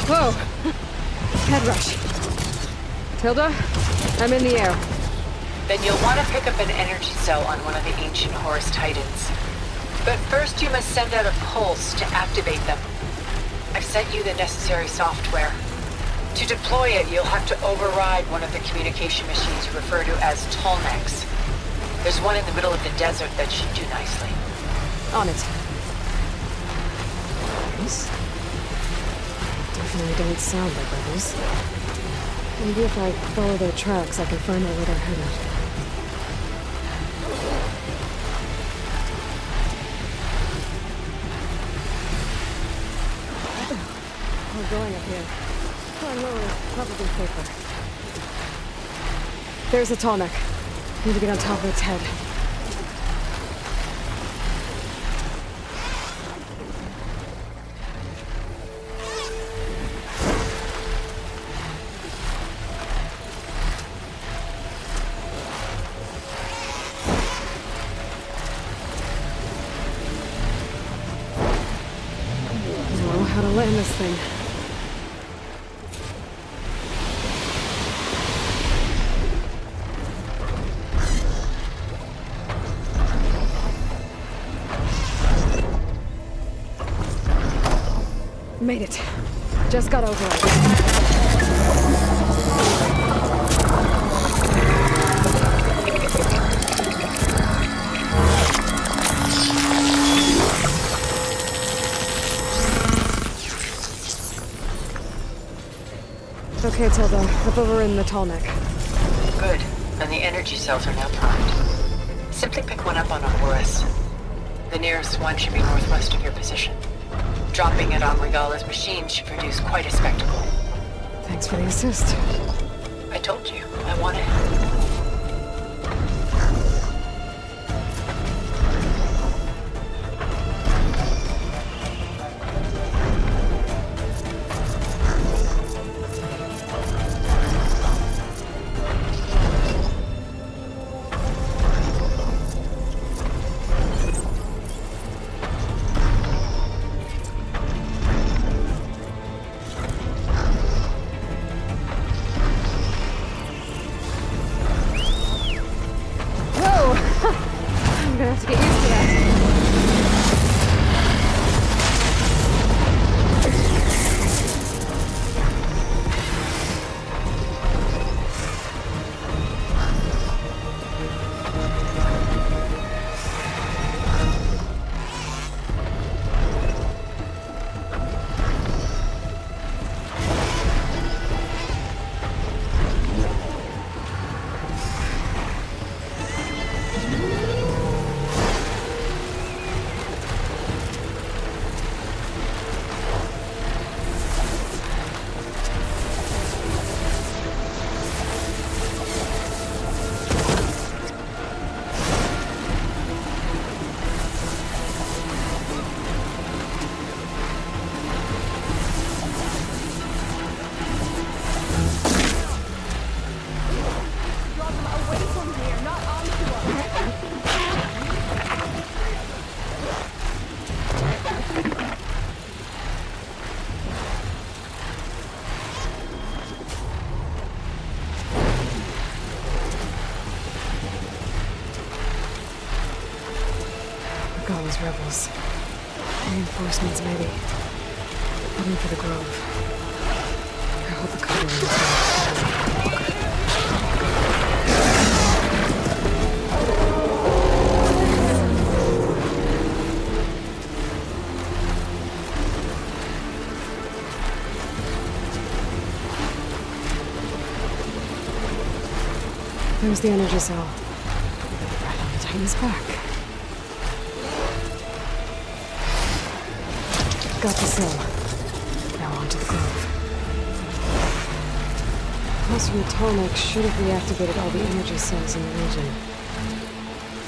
Whoa! Head rush. Tilda, I'm in the air. Then you'll want to pick up an energy cell on one of the ancient Horus Titans. But first you must send out a pulse to activate them. I've sent you the necessary software. To deploy it, you'll have to override one of the communication machines you refer to as Tolmecs. There's one in the middle of the desert that should do nicely. On it. These definitely don't sound like rebels. Maybe if I follow their tracks, I can find out where they're headed. We're going up here. Going lower is probably safer. There's a Tolmec. Need to get on top of its head. Know how to land this thing. Made it. Just got over it. Okay, Tilda. Up over in the tall neck. Good. And the energy cells are now primed. Simply pick one up on our OS. The nearest one should be northwest of your position. Dropping it on Regala's machine should produce quite a spectacle. Thanks for the assist. I told you, I want to help. I'm gonna have to get used to that. Regala's rebels. Reinforcements, maybe. Heading for the grove. I hope the cover is There's the energy cell. Right on the Titan's back. Got the cell. Now on to the grove. Pulse from the Tallneck should have reactivated all the energy cells in the region.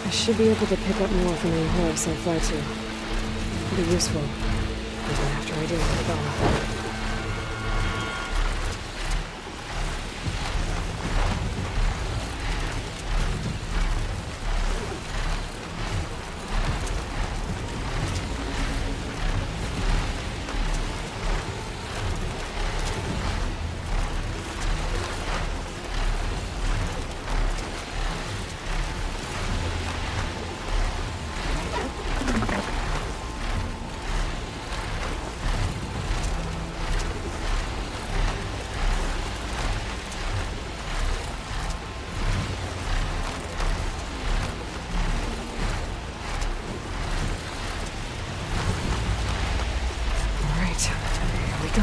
I should be able to pick up more from the Horus I fly to. It'll be useful, even after I deal with the Bella. Go.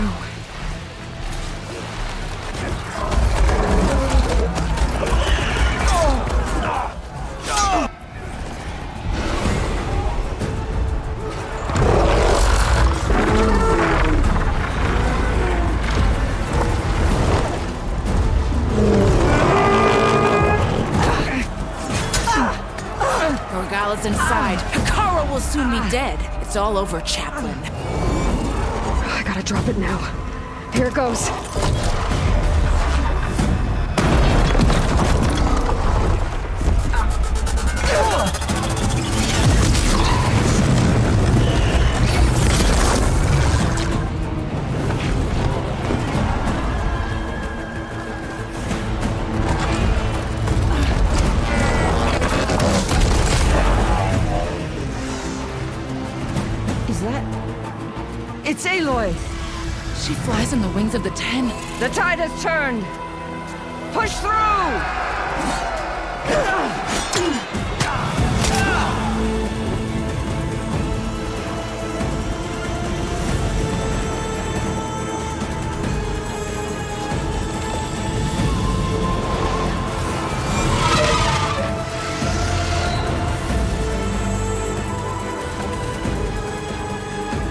Regala's inside. Hikaru will soon be dead. It's all over, Chaplain. I gotta drop it now. Here it goes. Is that... It's Aloy! She flies on the wings of the 10. The tide has turned! Push through!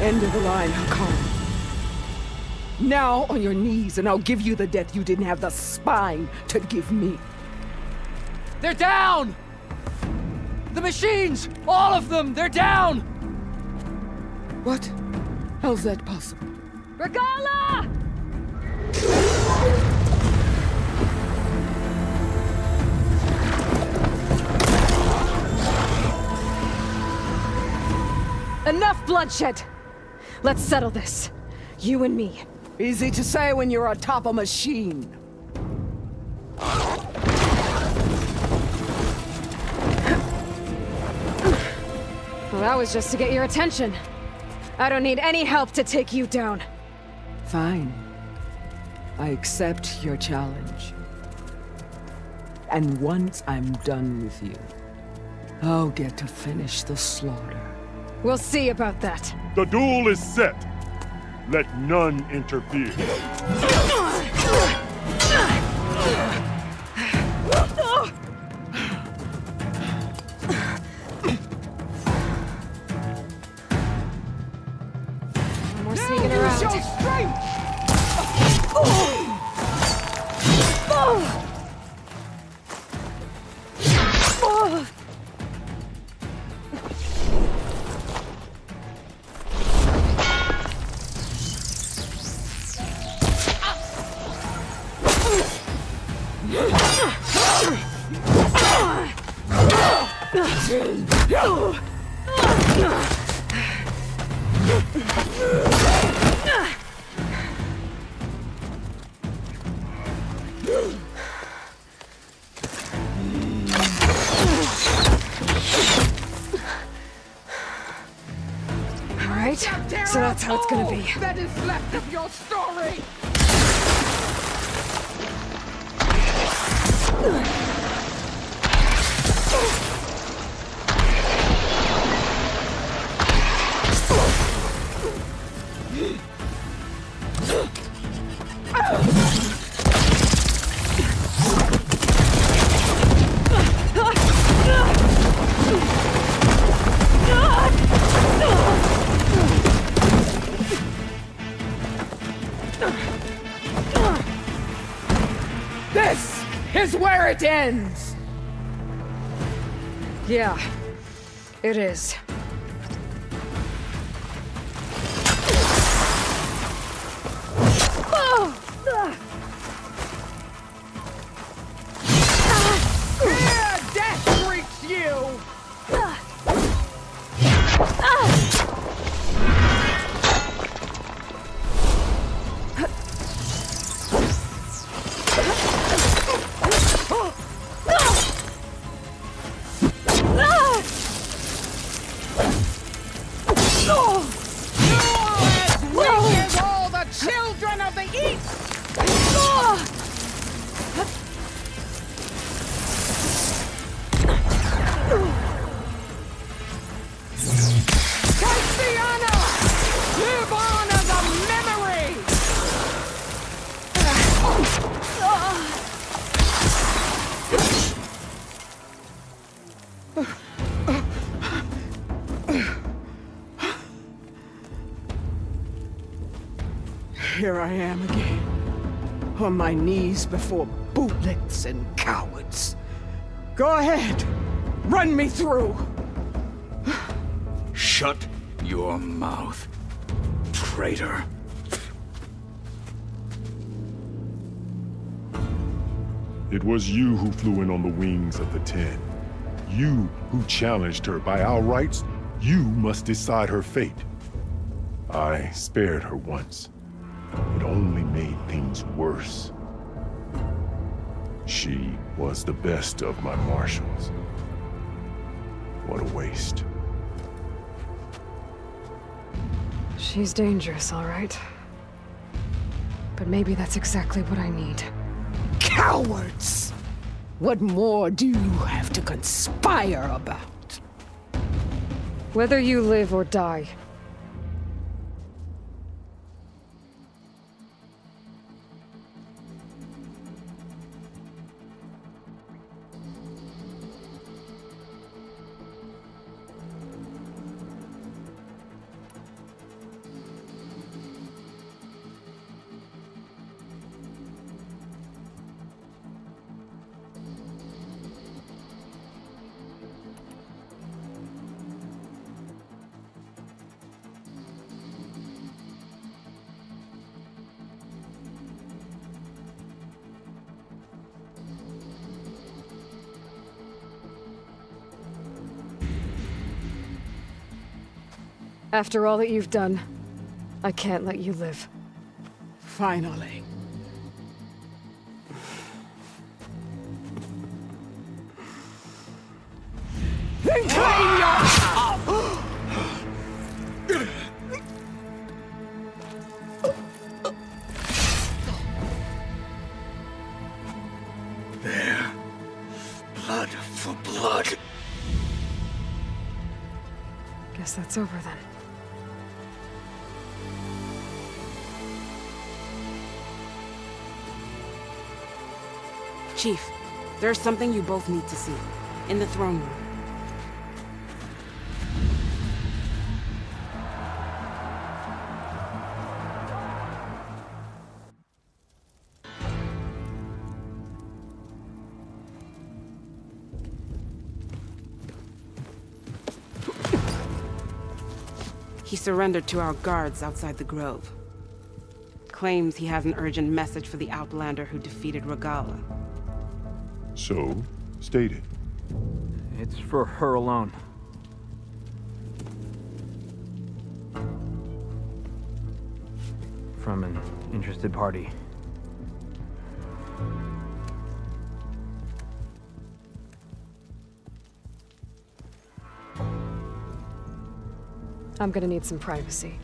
End of the line, Hakan. Now on your knees, and I'll give you the death you didn't have the spine to give me. They're down! The machines! All of them! They're down! What? How's that possible? Regala! Enough bloodshed! Let's settle this. You and me. Easy to say when you're atop a machine. Well, that was just to get your attention. I don't need any help to take you down. Fine. I accept your challenge. And once I'm done with you, I'll get to finish the slaughter. We'll see about that. The duel is set. Let none interfere. We're sneaking around. Show strength! Alright, so that's how it's gonna be. That is left of your story! This is where it ends! Yeah, it is. Here, death greets you! All the children of the East! Cassiana! Live on as a memory! Here I am again, on my knees before bootlets and cowards. Go ahead, run me through. Shut your mouth, traitor. It was you who flew in on the wings of the 10. You who challenged her by our rights. You must decide her fate. I spared her once. It only made things worse. She was the best of my marshals. What a waste. She's dangerous, all right. But maybe that's exactly what I need. Cowards! What more do you have to conspire about? Whether you live or die, After all that you've done, I can't let you live. Finally. Then claim your... There. Blood for blood. Guess that's over then. Chief, there's something you both need to see. In the throne room. He surrendered to our guards outside the grove. Claims he has an urgent message for the Outlander who defeated Regala. So, state it. It's for her alone. From an interested party. I'm gonna need some privacy.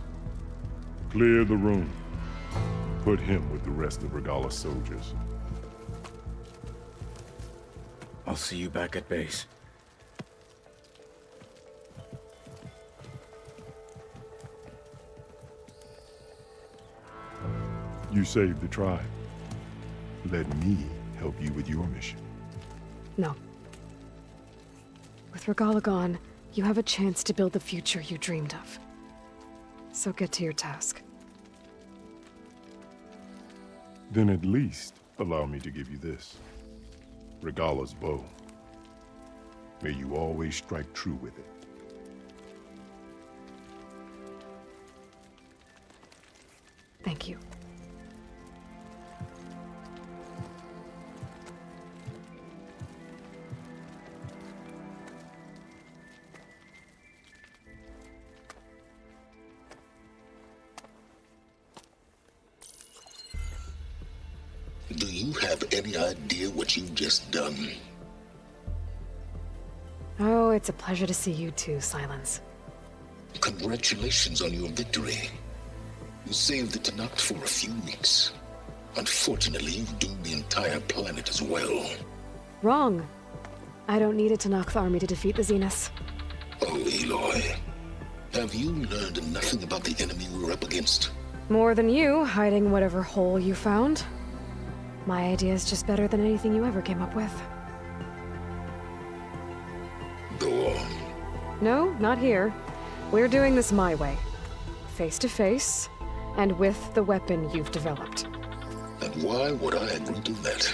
Clear the room. Put him with the rest of Regala's soldiers. I'll see you back at base. You saved the tribe. Let me help you with your mission. No. With Regala gone, you have a chance to build the future you dreamed of. So get to your task. Then at least allow me to give you this. Regala's bow. May you always strike true with it. Thank you. Do you have any idea what you've just done? Oh, it's a pleasure to see you too, Silence. Congratulations on your victory. You saved the Tanakh for a few weeks. Unfortunately, you've doomed the entire planet as well. Wrong. I don't need a Tanakh army to defeat the Zeniths. Oh, Aloy. Have you learned nothing about the enemy we're up against? More than you, hiding whatever hole you found. My idea is just better than anything you ever came up with. Go on. No, not here. We're doing this my way. Face to face, and with the weapon you've developed. And why would I agree to that?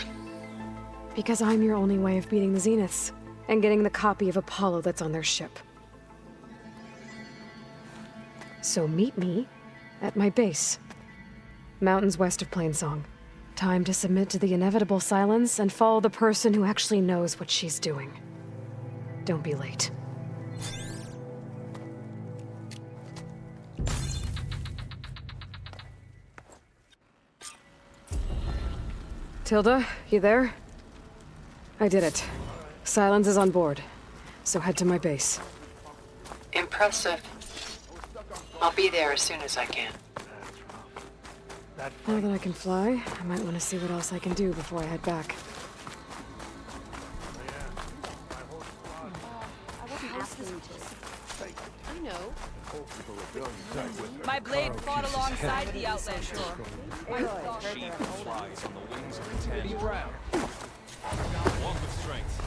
Because I'm your only way of beating the Zeniths, and getting the copy of Apollo that's on their ship. So meet me at my base. Mountains west of Plainsong. Time to submit to the inevitable silence and follow the person who actually knows what she's doing. Don't be late. Tilda, you there? I did it. Silence is on board. So head to my base. Impressive. I'll be there as soon as I can. Now that I can fly, I might want to see what else I can do before I head back. I know. My blade fought alongside the Outlander. She flies on the wings of the 10. Brown. Walk with strength.